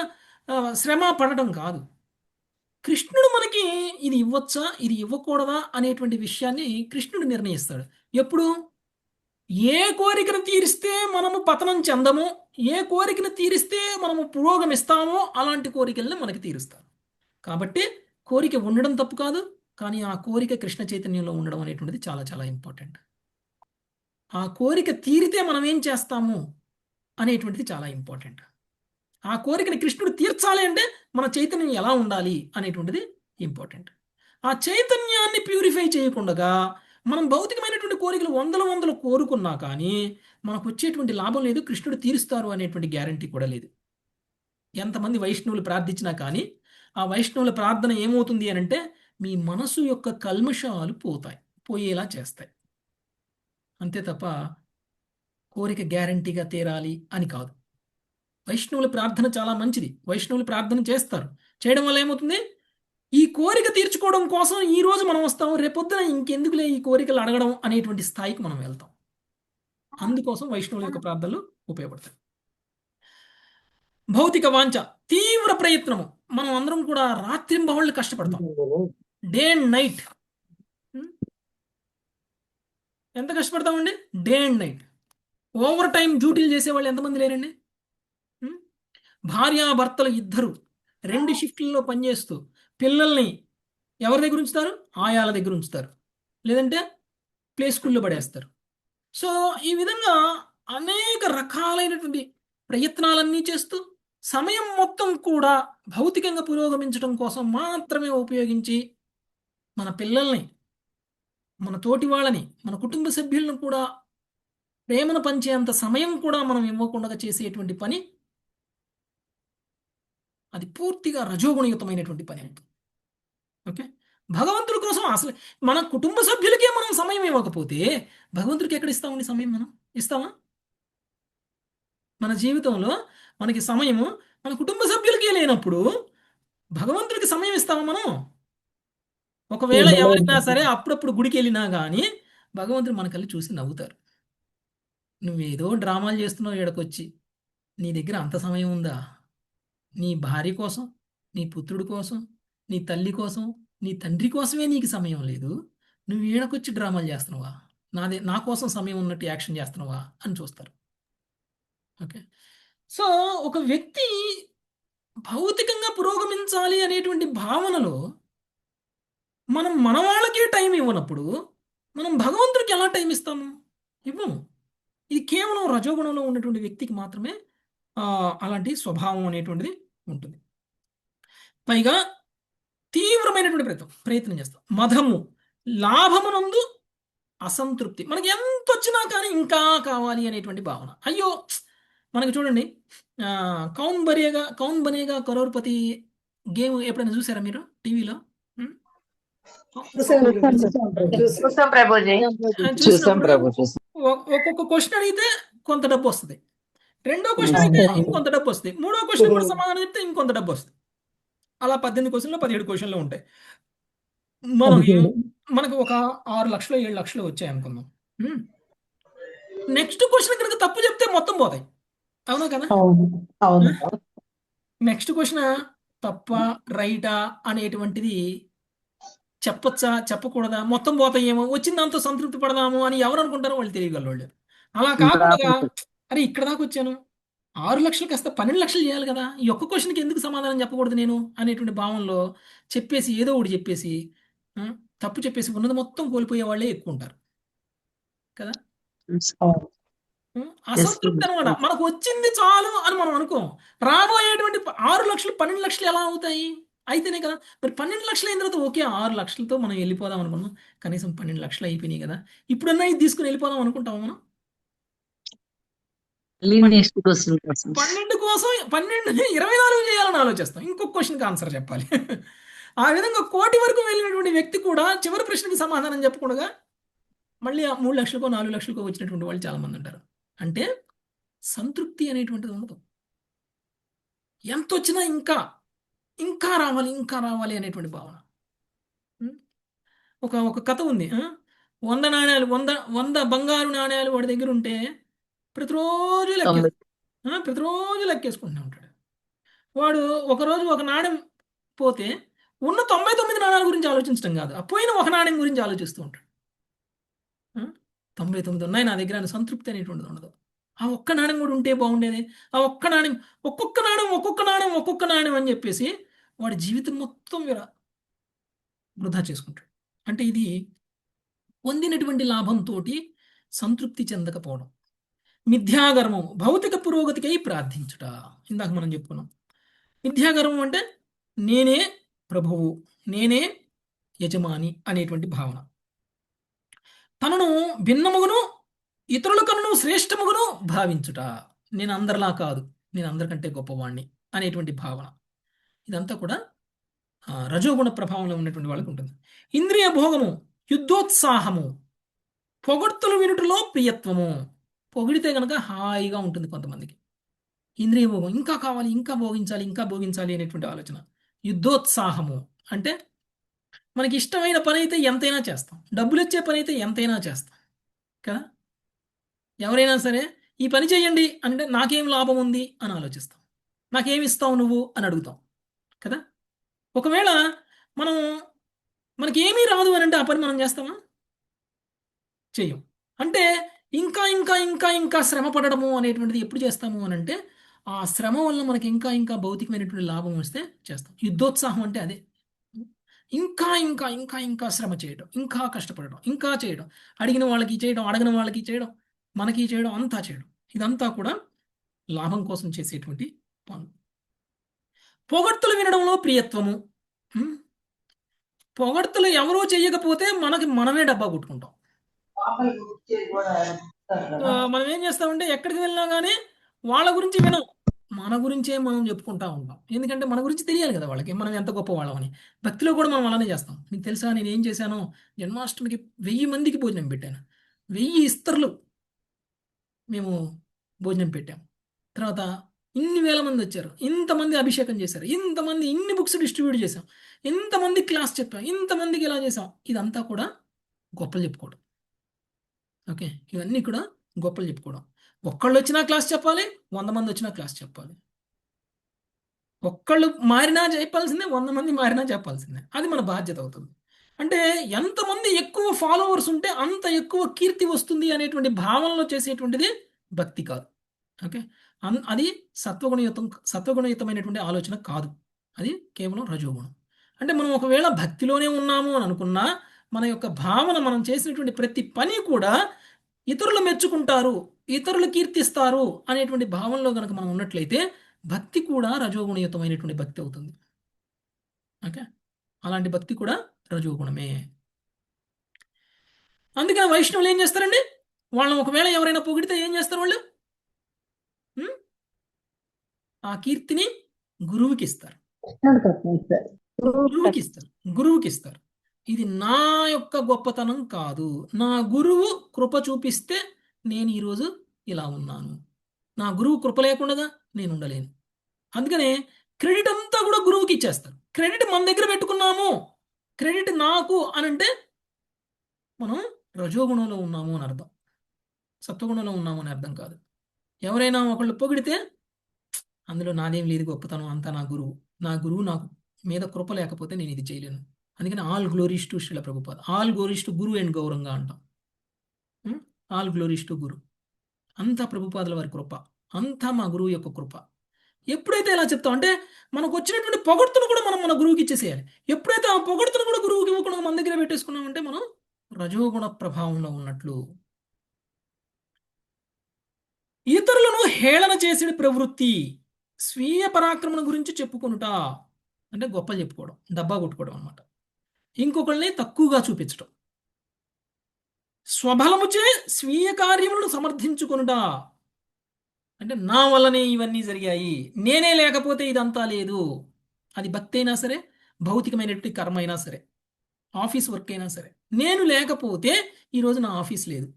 శ్రమ పడడం కాదు. కృష్ణుడు మనకి ఇది ఇవ్వచ్చా, ఇది ఇవ్వకూడదా అనేటువంటి విషయాన్ని కృష్ణుడు నిర్ణయిస్తాడు. ఎప్పుడు? ఏ కోరికను తీరిస్తే మనము పతనం చెందమో, ఏ కోరికను తీరిస్తే మనము పురోగమిస్తామో అలాంటి కోరికల్ని మనకి తీరుస్తారు. కాబట్టి కోరిక ఉండడం తప్పు కాదు, కానీ ఆ కోరిక కృష్ణ చైతన్యంలో ఉండడం అనేటువంటిది చాలా చాలా ఇంపార్టెంట్. ఆ కోరిక తీరితే మనం ఏం చేస్తాము అనేటువంటిది చాలా ఇంపార్టెంట్. ఆ కోరికని కృష్ణుడు తీర్చాలి అంటే మన చైతన్యం ఎలా ఉండాలి అనేటువంటిది ఇంపార్టెంట్. ఆ చైతన్యాన్ని ప్యూరిఫై చేయకుండా మనం భౌతికమైనటువంటి కోరికలు వందల వందలు కోరుకున్నా కానీ మనకు వచ్చేటువంటి లాభం లేదు, కృష్ణుడు తీరుస్తారు అనేటువంటి గ్యారంటీ కూడా లేదు. ఎంతమంది వైష్ణవులు ప్రార్థించినా కానీ ఆ వైష్ణవుల ప్రార్థన ఏమవుతుంది అని అంటే మీ మనసు యొక్క కల్మషాలు పోయేలా చేస్తాయి. అంతే తప్ప కోరిక గ్యారంటీగా తీరాలి అని కాదు. వైష్ణవుల ప్రార్థన చాలా మంచిది, వైష్ణవులు ప్రార్థన చేస్తారు. చేయడం వల్ల ఏమవుతుంది, ఈ కోరిక తీర్చుకోవడం కోసం ఈ రోజు మనం వస్తాం, రేపొద్దున ఇంకెందుకులే ఈ కోరికలు అడగడం అనేటువంటి స్థాయికి మనం వెళ్తాం. అందుకోసం వైష్ణవుల యొక్క ప్రార్థనలు ఉపయోగపడతాయి. భౌతిక వాంఛ, తీవ్ర ప్రయత్నము. మనం అందరం కూడా రాత్రింబవళ్ళు కష్టపడతాం, డే అండ్ నైట్. ఎంత కష్టపడతామండి? Day and night. Overtime డ్యూటీలు చేసేవాళ్ళు ఎంతమంది లేరండి? భార్యాభర్తలు ఇద్దరు 2 షిఫ్ట్లలో పనిచేస్తూ పిల్లల్ని ఎవరి దగ్గర ఉంచుతారు? ఆయాల దగ్గర ఉంచుతారు, లేదంటే ప్లే స్కూల్లో పడేస్తారు. సో ఈ విధంగా అనేక రకాలైనటువంటి ప్రయత్నాలన్నీ చేస్తూ సమయం మొత్తం కూడా భౌతికంగా పురోగమించడం కోసం మాత్రమే ఉపయోగించి మన పిల్లల్ని, మన తోటి వాళ్ళని, మన కుటుంబ సభ్యులను కూడా ప్రేమను పంచేంత సమయం కూడా మనం ఇవ్వకుండా చేసేటువంటి పని, అది పూర్తిగా రజోగుణయుతమైనటువంటి పని అవుతుంది. ఓకే, భగవంతుడి కోసం అసలు మన కుటుంబ సభ్యులకే మనం సమయం ఇవ్వకపోతే భగవంతుడికి ఎక్కడ ఇస్తామండి సమయం? మనం ఇస్తామా? మన జీవితంలో మనకి సమయము మన కుటుంబ సభ్యులకే లేనప్పుడు భగవంతుడికి సమయం ఇస్తామా మనం? ఒకవేళ ఎవరైనా సరే అప్పుడప్పుడు గుడికి వెళ్ళినా కానీ భగవంతుడు మన కళ్ళు చూసి నవ్వుతారు. నువ్వేదో డ్రామాలు చేస్తున్నావు ఈడకొచ్చి, నీ దగ్గర అంత సమయం ఉందా? నీ భార్య కోసం, నీ పుత్రుడి కోసం, నీ తల్లి కోసం, నీ తండ్రి కోసమే నీకు సమయం లేదు, నువ్వు ఈడకొచ్చి డ్రామాలు చేస్తున్నావా? నా కోసం సమయం ఉన్నట్టు యాక్షన్ చేస్తున్నావా అని చూస్తారు. ఓకే, సో ఒక వ్యక్తి భౌతికంగా పురోగమించాలి అనేటువంటి భావనలో మనం మన వాళ్ళకే టైం ఇవ్వనప్పుడు మనం భగవంతుడికి ఎలా టైం ఇస్తాము? ఇవ్వము. ఇది కేవలం రజోగుణంలో ఉన్నటువంటి వ్యక్తికి మాత్రమే అలాంటి స్వభావం అనేటువంటిది ఉంటుంది. పైగా తీవ్రమైనటువంటి ప్రయత్నం చేస్తాం. మదము, లాభమునందు అసంతృప్తి. మనకి ఎంత వచ్చినా కానీ ఇంకా కావాలి అనేటువంటి భావన. అయ్యో, మనకి చూడండి, కౌన్ బనేగా కరోర్పతి గేమ్ ఎప్పుడైనా చూసారా మీరు టీవీలో? చూస్తాం ప్రభుజీ. ఒక్కొక్క క్వశ్చన్ అడిగితే కొంత డబ్బు వస్తుంది, రెండో క్వశ్చన్ అడిగితే ఇంకొంత డబ్బు వస్తుంది, మూడో క్వశ్చన్ కూడా సమాధానం చెప్తే ఇంకొంత డబ్బు వస్తుంది. అలా 18 క్వశ్చన్లు 17 క్వశ్చన్లు ఉంటాయి. మనకు ఒక 6 లక్షలు 7 లక్షలు వచ్చాయి అనుకుందాం. నెక్స్ట్ క్వశ్చన్ కనుక తప్పు చెప్తే మొత్తం పోతాయి, అవునా కదా? నెక్స్ట్ క్వశ్చన్ తప్ప రైటా అనేటువంటిది చెప్పొచ్చా చెప్పకూడదా, మొత్తం పోతాయేమో, వచ్చిన దాంతో సంతృప్తి పడదాము అని ఎవరు అనుకుంటారో వాళ్ళు తెలియగలవాళ్ళు. అలా కాకుండా అరే ఇక్కడ దాకా వచ్చాను, 6 లక్షలు కాస్త 12 లక్షలు చేయాలి కదా, ఈ ఒక్క క్వశ్చన్కి ఎందుకు సమాధానం చెప్పకూడదు నేను అనేటువంటి భావనలో చెప్పేసి ఏదో ఒకటి చెప్పేసి తప్పు చెప్పేసి ఉన్నది మొత్తం కోల్పోయే వాళ్ళే ఎక్కువ ఉంటారు కదా. అసంతృప్తి అనమాట. మనకు వచ్చింది చాలు అని మనం అనుకోం. రాబోయేటువంటి 6 లక్షలు 12 లక్షలు ఎలా అవుతాయి? అయితేనే కదా. మరి 12 లక్షలు అయిన తర్వాత ఓకే 6 లక్షలతో మనం వెళ్ళిపోదాం అనుకున్నాం, కనీసం 12 లక్షలు అయిపోయినాయి కదా, ఇప్పుడన్నా ఇది తీసుకుని వెళ్ళిపోదాం అనుకుంటాము మనం. 12 కోసం 24 చేయాలని ఆలోచిస్తాం, ఇంకొక క్వశ్చన్కి ఆన్సర్ చెప్పాలి. ఆ విధంగా కోటి వరకు వెళ్ళినటువంటి వ్యక్తి కూడా చివరి ప్రశ్నకి సమాధానం చెప్పకుండా మళ్ళీ 3 లక్షలకో 4 లక్షలకో వచ్చినటువంటి వాళ్ళు చాలా మంది ఉంటారు. అంటే సంతృప్తి అనేటువంటిది ఉండదు. ఎంత వచ్చినా ఇంకా ఇంకా రావాలి ఇంకా రావాలి అనేటువంటి భావన. ఒక కథ ఉంది. 100 నాణ్యాలు 100 బంగారు నాణ్యాలు వాడి దగ్గర ఉంటే ప్రతిరోజు లెక్కేసుకుంటూ ఉంటాడు. వాడు ఒకరోజు ఒక నాణ్యం పోతే ఉన్న 99 నాణ్యాల గురించి ఆలోచించడం కాదు, ఆ పోయిన ఒక నాణ్యం గురించి ఆలోచిస్తూ ఉంటాడు. 99 ఉన్నాయి నా దగ్గర అని సంతృప్తి అనేటువంటిది ఉండదు. ఆ ఒక్క నాణ్యం కూడా ఉంటే బాగుండేది, ఆ ఒక్క నాణ్యం ఒక్కొక్క నాణ్యం అని చెప్పేసి వాడి జీవితం మొత్తం వృధా చేసుకుంటాడు. అంటే ఇది పొందినటువంటి లాభంతో సంతృప్తి చెందకపోవడం. మిథ్యాగర్వం, భౌతిక పురోగతికై ప్రార్థించుట. ఇందాక మనం చెప్పుకున్నాం. మిథ్యాగర్వం అంటే నేనే ప్రభువు, నేనే యజమాని అనేటువంటి భావన. తనను భిన్నముగును ఇతరుల కన్నా శ్రేష్టముగును భావించుట. నేను అందరిలా కాదు, నేను అందరికంటే గొప్పవాణ్ణి అనేటువంటి భావన. ఇదంతా కూడా రజోగుణ ప్రభావంలో ఉన్నటువంటి వాళ్ళకి ఉంటుంది. ఇంద్రియ భోగము, యుద్ధోత్సాహము, పొగడ్తలు వినుటలో ప్రియత్వము. పొగిడితే గనక హాయిగా ఉంటుంది కొంతమందికి. ఇంద్రియ భోగం, ఇంకా కావాలి, ఇంకా భోగించాలి, ఇంకా భోగించాలి అనేటువంటి ఆలోచన. యుద్ధోత్సాహము అంటే మనకి ఇష్టమైన పని అయితే ఎంతైనా చేస్తాం, డబ్బులు వచ్చే పని అయితే ఎంతైనా చేస్తాం కదా. ఎవరైనా సరే ఈ పని చేయండి అంటే నాకేం లాభం ఉంది అని ఆలోచిస్తాం, నాకేమి ఇస్తావు నువ్వు అని అడుగుతాం కదా. ఒకవేళ మనం మనకి ఏమీ రాదు అని అంటే ఆ పని మనం చేస్తామా? చెయ్యం. అంటే ఇంకా ఇంకా ఇంకా ఇంకా శ్రమ పడడము అనేటువంటిది ఎప్పుడు చేస్తాము అని అంటే ఆ శ్రమ వల్ల మనకి ఇంకా ఇంకా భౌతికమైనటువంటి లాభం వస్తే చేస్తాం. యుద్ధోత్సాహం అంటే అదే. ఇంకా ఇంకా ఇంకా ఇంకా శ్రమ చేయడం, ఇంకా కష్టపడడం, ఇంకా చేయడం, అడిగిన వాళ్ళకి చేయడం, అడగిన వాళ్ళకి చేయడం, మనకి చేయడం, అంతా చేయడం. ఇదంతా కూడా లాభం కోసం చేసేటువంటి పనులు. పొగడ్తలు వినడంలో ప్రియత్వము. ఉం? పొగడ్తలు ఎవరో చెయ్యకపోతే మనమే డబ్బా కొట్టుకుంటాం. మనం ఏం చేస్తామంటే ఎక్కడికి వెళ్ళినా కానీ వాళ్ళ గురించి వినం, మన గురించే మనం చెప్పుకుంటా ఉంటాం. ఎందుకంటే మన గురించి తెలియాలి కదా వాళ్ళకి, మనం ఎంత గొప్ప వాళ్ళమని. భక్తిలో కూడా మనం అలానే చేస్తాం. మీకు తెలుసా నేను ఏం చేశాను? జన్మాష్టమికి 1000 మందికి భోజనం పెట్టాను. 1000 ఇస్తర్లు మేము భోజనం పెట్టాం. తర్వాత ఇన్ని వేల మంది వచ్చారు, ఇంతమంది అభిషేకం చేశారు, ఇంతమంది ఇన్ని బుక్స్ డిస్ట్రిబ్యూట్ చేశాం, ఇంతమంది క్లాస్ చెప్పాం, ఇంతమందికి ఇలా చేసాం. ఇదంతా కూడా గొప్పలు చెప్పుకోవడం. ఓకే, ఇవన్నీ కూడా గొప్పలు చెప్పుకోవడం. ఒక్కళ్ళు వచ్చినా క్లాస్ చెప్పాలి, 100 మంది వచ్చినా క్లాస్ చెప్పాలి. ఒక్కళ్ళు మారినా చెప్పాల్సిందే, 100 మంది మారినా చెప్పాల్సిందే. అది మన బాధ్యత అవుతుంది. అంటే ఎంతమంది ఎక్కువ ఫాలోవర్స్ ఉంటే అంత ఎక్కువ కీర్తి వస్తుంది అనేటువంటి భావనలో చేసేటువంటిది భక్తి కాదు. ఓకే, అది సత్వగుణయుతమైనటువంటి ఆలోచన కాదు. అది కేవలం రజోగుణం. అంటే మనం ఒకవేళ భక్తిలోనే ఉన్నాము అని అనుకున్నా మన యొక్క భావన, మనం చేసినటువంటి ప్రతి పని కూడా ఇతరులు మెచ్చుకుంటారు, ఇతరులు కీర్తిస్తారు అనేటువంటి భావనలో కనుక మనం ఉన్నట్లయితే భక్తి కూడా రజోగుణయుతమైనటువంటి భక్తి అవుతుంది. ఓకే, అలాంటి భక్తి కూడా రజోగుణమే. అందుకని వైష్ణవులు ఏం చేస్తారండి? వాళ్ళని ఒకవేళ ఎవరైనా పొగిడితే ఏం చేస్తారు వాళ్ళు? ఆ కీర్తిని గురువుకి ఇస్తారు. గురువుకి ఇస్తారు. ఇది నా యొక్క గొప్పతనం కాదు, నా గురువు కృప చూపిస్తే నేను ఈరోజు ఇలా ఉన్నాను. నా గురువు కృప లేకుండా నేను ఉండలేను. అందుకనే క్రెడిట్ అంతా కూడా గురువుకి ఇచ్చేస్తారు. క్రెడిట్ మన దగ్గర పెట్టుకున్నాము, క్రెడిట్ నాకు అని అంటే మనం రజోగుణంలో ఉన్నాము అని అర్థం, సత్వగుణంలో ఉన్నాము అని అర్థం కాదు. ఎవరైనా ఒకళ్ళు పొగిడితే అందులో నాదేం లేదు గొప్పతనం, అంతా నా గురువు నాకు మీద కృప లేకపోతే నేను ఇది చేయలేను. అందుకని all glories to Srila Prabhupada, all glories to Guru and గౌరవంగా అంటాం. ఆల్ గ్లోరీస్ టు గురు, అంతా ప్రభుపాదుల వారి కృప, అంతా మా గురువు యొక్క కృప. ఎప్పుడైతే ఇలా చెప్తాం అంటే మనకు వచ్చినటువంటి పొగడ్తను కూడా మనం మన గురువుకి ఇచ్చేసేయాలి. ఎప్పుడైతే ఆ పొగడ్తను కూడా గురువుకి ఇవ్వకుండా మన దగ్గర పెట్టేసుకున్నామంటే మనం రజోగుణ ప్రభావంలో ఉన్నట్లు. ఇతరులను హేళన చేసే ప్రవృత్తి, స్వీయ పరాక్రమణ గురించి చెప్పుకొనుట అంటే గొప్పలు చెప్పుకోవడం, డబ్బా కొట్టుకోవడం అన్నమాట. ఇంకొకళ్ళని తక్కువగా చూపించడం, స్వబలముచే స్వీయ కార్యములను సమర్థించుకొనుట అంటే నా వల్లనే ఇవన్నీ జరిగాయి, నేనే లేకపోతే ఇదంతా లేదు. అది భక్తి అయినా సరే, భౌతికమైనటువంటి కర్మ అయినా సరే, ఆఫీస్ వర్క్ అయినా సరే. నేను లేకపోతే ఈరోజు నా ఆఫీస్ లేదు,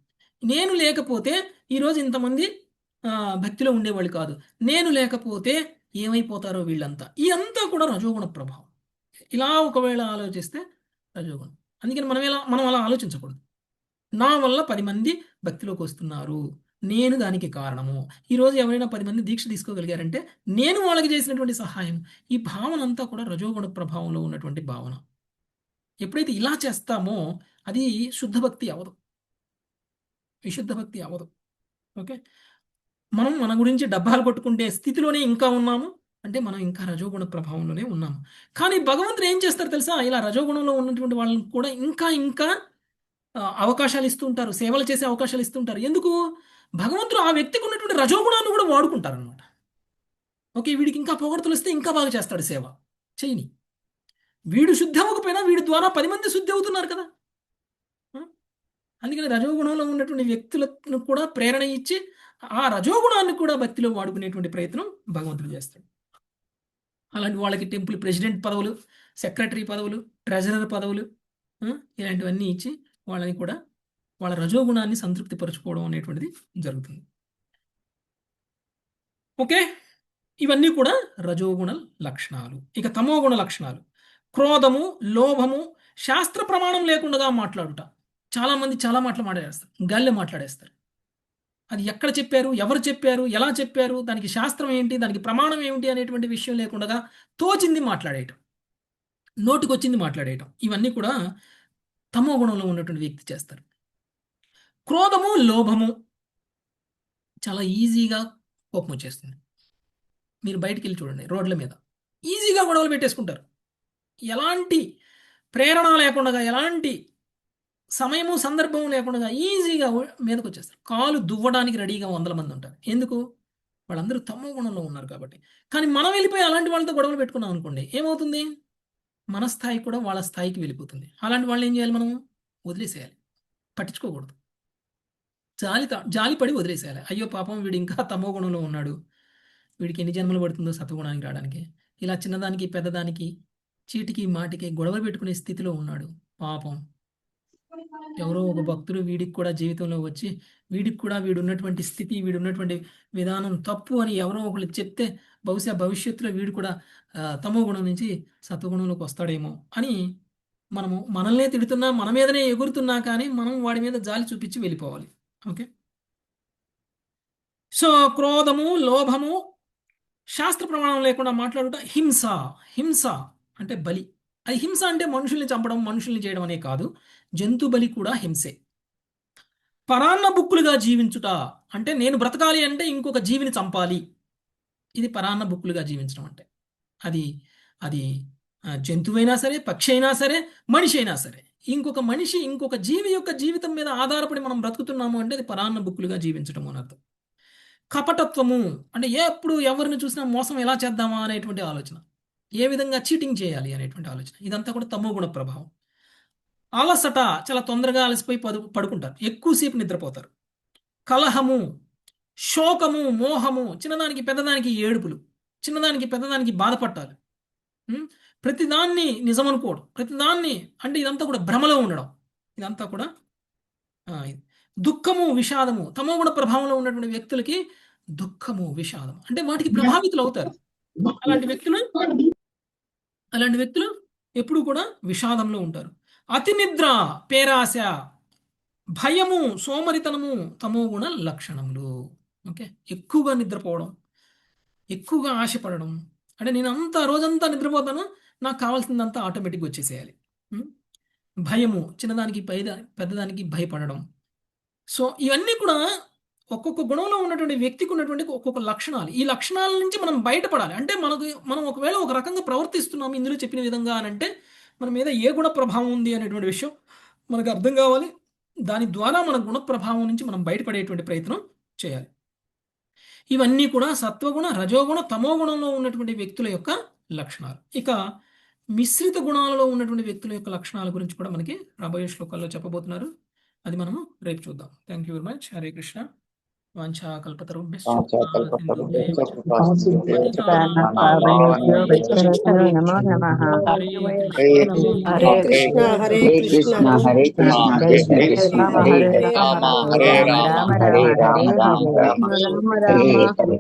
నేను లేకపోతే ఈరోజు ఇంతమంది భక్తిలో ఉండేవాళ్ళు కాదు, నేను లేకపోతే ఏమైపోతారో వీళ్ళంతా. ఇదంతా కూడా రజోగుణ ప్రభావం. ఇలా ఒకవేళ ఆలోచిస్తే రజోగుణం. అందుకని మనం అలా ఆలోచించకూడదు. నా వల్ల 10 మంది భక్తిలోకి వస్తున్నారు, నేను దానికి కారణము. ఈరోజు ఎవరైనా 10 మంది దీక్ష తీసుకోగలిగారంటే నేను వాళ్ళకి చేసినటువంటి సహాయం. ఈ భావన అంతా కూడా రజోగుణ ప్రభావంలో ఉన్నటువంటి భావన. ఎప్పుడైతే ఇలా చేస్తామో అది శుద్ధ భక్తి అవ్వదు, విశుద్ధ భక్తి అవ్వదు. ఓకే, మనం మన గురించి డబ్బాలు కొట్టుకుంటే స్థితిలోనే ఇంకా ఉన్నాము అంటే మనం ఇంకా రజోగుణ ప్రభావంలోనే ఉన్నాము. కానీ భగవంతుడు ఏం చేస్తారు తెలుసా? ఇలా రజోగుణంలో ఉన్నటువంటి వాళ్ళని కూడా ఇంకా ఇంకా అవకాశాలు ఇస్తూ ఉంటారు, సేవలు చేసే అవకాశాలు ఇస్తుంటారు. ఎందుకు? భగవంతుడు ఆ వ్యక్తికి ఉన్నటువంటి రజోగుణాన్ని కూడా వాడుకుంటారు అనమాట. ఓకే, వీడికి ఇంకా పొగడ్తలు వస్తే ఇంకా బాగా చేస్తాడు సేవ, చేయని. వీడు శుద్ధి అవ్వకపోయినా వీడి ద్వారా 10 మంది శుద్ధి అవుతున్నారు కదా. అందుకని రజోగుణంలో ఉన్నటువంటి వ్యక్తులను కూడా ప్రేరణ ఇచ్చి ఆ రజోగుణాన్ని కూడా భక్తిలో వాడుకునేటువంటి ప్రయత్నం భగవంతుడు చేస్తాడు. అలాంటి వాళ్ళకి టెంపుల్ ప్రెసిడెంట్ పదవులు, సెక్రటరీ పదవులు, ట్రెజరర్ పదవులు ఇలాంటివన్నీ ఇచ్చి వాళ్ళని కూడా వాళ్ళ రజోగుణాన్ని సంతృప్తిపరచుకోవడం అనేటువంటిది జరుగుతుంది. ఓకే, ఇవన్నీ కూడా రజోగుణ లక్షణాలు. ఇక తమోగుణ లక్షణాలు: క్రోధము, లోభము, శాస్త్ర ప్రమాణం లేకుండా మాట్లాడుట. చాలామంది చాలా మాటలు మాట్లాడేస్తారు, గాల్లె మాట్లాడేస్తారు. అది ఎక్కడ చెప్పారు, ఎవరు చెప్పారు, ఎలా చెప్పారు, దానికి శాస్త్రం ఏంటి, దానికి ప్రమాణం ఏమిటి అనేటువంటి విషయం లేకుండా తోచింది మాట్లాడేయటం, నోటికొచ్చింది మాట్లాడేయటం, ఇవన్నీ కూడా తమో గుణంలో ఉన్నటువంటి వ్యక్తి చేస్తారు. క్రోధము, లోభము చాలా ఈజీగా కోపం వచ్చేస్తుంది. మీరు బయటికి వెళ్ళి చూడండి, రోడ్ల మీద ఈజీగా గొడవలు పెట్టేసుకుంటారు. ఎలాంటి ప్రేరణ లేకుండా, ఎలాంటి సమయము సందర్భం లేకుండా ఈజీగా మీదకి వచ్చేస్తారు. కాలు దువ్వడానికి రెడీగా 100 మంది ఉంటారు. ఎందుకు? వాళ్ళందరూ తమో గుణంలో ఉన్నారు కాబట్టి. కానీ మనం వెళ్ళిపోయి అలాంటి వాళ్ళతో గొడవలు పెట్టుకున్నాం అనుకోండి, ఏమవుతుంది? మన స్థాయి కూడా వాళ్ళ స్థాయికి వెళ్ళిపోతుంది. అలాంటి వాళ్ళు ఏం చేయాలి? మనం వదిలేసేయాలి, పట్టించుకోకూడదు. జాలిపడి వదిలేసేయాలి. అయ్యో పాపం, వీడు ఇంకా తమో గుణంలో ఉన్నాడు, వీడికి ఎన్ని జన్మలు పడుతుందో సత్వగుణానికి రావడానికి, ఇలా చిన్నదానికి పెద్దదానికి చీటికి మాటికి గొడవ పెట్టుకునే స్థితిలో ఉన్నాడు పాపం. ఎవరో ఒక భక్తుడు వీడికి కూడా జీవితంలో వచ్చి, వీడికి కూడా వీడున్నటువంటి స్థితి, వీడున్నటువంటి విధానం తప్పు అని ఎవరో ఒకళ్ళు చెప్తే బహుశా భవిష్యత్తులో వీడు కూడా తమో గుణం నుంచి సత్వగుణంలోకి వస్తాడేమో అని మనల్నే తిడుతున్నా, మన మీదనే ఎగురుతున్నా కానీ మనం వాడి మీద జాలి చూపించి వెళ్ళిపోవాలి. ఓకే, సో క్రోధము, లోభము, శాస్త్ర ప్రమాణం లేకుండా మాట్లాడుట. హింస అంటే బలి. అది హింస అంటే మనుషుల్ని చంపడం, మనుషుల్ని చేయడం అనే కాదు, జంతు బలి కూడా హింసే. పరాన్న బుక్కులుగా జీవించుట అంటే నేను బ్రతకాలి అంటే ఇంకొక జీవిని చంపాలి. ఇది పరాన్న బుక్కులుగా జీవించడం అంటే. అది జంతువైనా సరే, పక్షి అయినా సరే, మనిషి అయినా సరే, ఇంకొక మనిషి, ఇంకొక జీవి యొక్క జీవితం మీద ఆధారపడి మనం బ్రతుకుతున్నాము అంటే అది పరాన్న బుక్కులుగా జీవించడం అని అర్థం. కపటత్వము అంటే ఎప్పుడు ఎవరిని చూసినా మోసం ఎలా చేద్దామా అనేటువంటి ఆలోచన, ఏ విధంగా చీటింగ్ చేయాలి అనేటువంటి ఆలోచన, ఇదంతా కూడా తమో గుణ ప్రభావం. అలసట, చాలా తొందరగా అలసిపోయి పడుకుంటారు, ఎక్కువసేపు నిద్రపోతారు. కలహము, శోకము, మోహము, చిన్నదానికి పెద్దదానికి ఏడుపులు, చిన్నదానికి పెద్దదానికి బాధపట్టాలి, ప్రతిదాన్ని నిజం అనుకోవడం, ప్రతిదాన్ని అంటే ఇదంతా కూడా భ్రమలో ఉండడం, ఇదంతా కూడా దుఃఖము, విషాదము. తమో గుణ ప్రభావంలో ఉన్నటువంటి వ్యక్తులకి దుఃఖము, విషాదము అంటే వాటికి ప్రభావితులు అవుతారు. అలాంటి వ్యక్తులు ఎప్పుడు కూడా విషాదంలో ఉంటారు. అతి నిద్ర, పేరాశ, భయము, సోమరితనము తమో గుణ లక్షణములు. ఓకే, ఎక్కువగా నిద్రపోవడం, ఎక్కువగా ఆశపడడం, అంటే నేను రోజంతా నిద్రపోతాను, నాకు కావాల్సిందంతా ఆటోమేటిక్గా వచ్చేసేయాలి. భయము, చిన్నదానికి పెద్దదానికి భయపడడం. సో ఇవన్నీ కూడా ఒక్కొక్క గుణంలో ఉన్నటువంటి వ్యక్తికి ఉన్నటువంటి ఒక్కొక్క లక్షణాలు. ఈ లక్షణాల నుంచి మనం బయటపడాలి అంటే మనం ఒకవేళ ఒక రకంగా ప్రవర్తిస్తున్నాము ఇందులో చెప్పిన విధంగా అని అంటే మన మీద ఏ గుణ ప్రభావం ఉంది అనేటువంటి విషయం మనకు అర్థం కావాలి. దాని ద్వారా మన గుణ ప్రభావం నుంచి మనం బయటపడేటువంటి ప్రయత్నం చేయాలి. ఇవన్నీ కూడా సత్వగుణ, రజోగుణ, తమో గుణంలో ఉన్నటువంటి వ్యక్తుల యొక్క లక్షణాలు. ఇక మిశ్రిత గుణాలలో ఉన్నటువంటి వ్యక్తుల యొక్క లక్షణాల గురించి కూడా మనకి రాబోయే శ్లోకాల్లో చెప్పబోతున్నారు. అది మనము రేపు చూద్దాం. Thank you very much. Hare Krishna. వాంఛాకల్పతరుభ్యశ్చ హరే కృష్ణ హరే కృష్ణ హరే కృష్ణ హరే రామ హరే రామ రామ రామ హరే హరే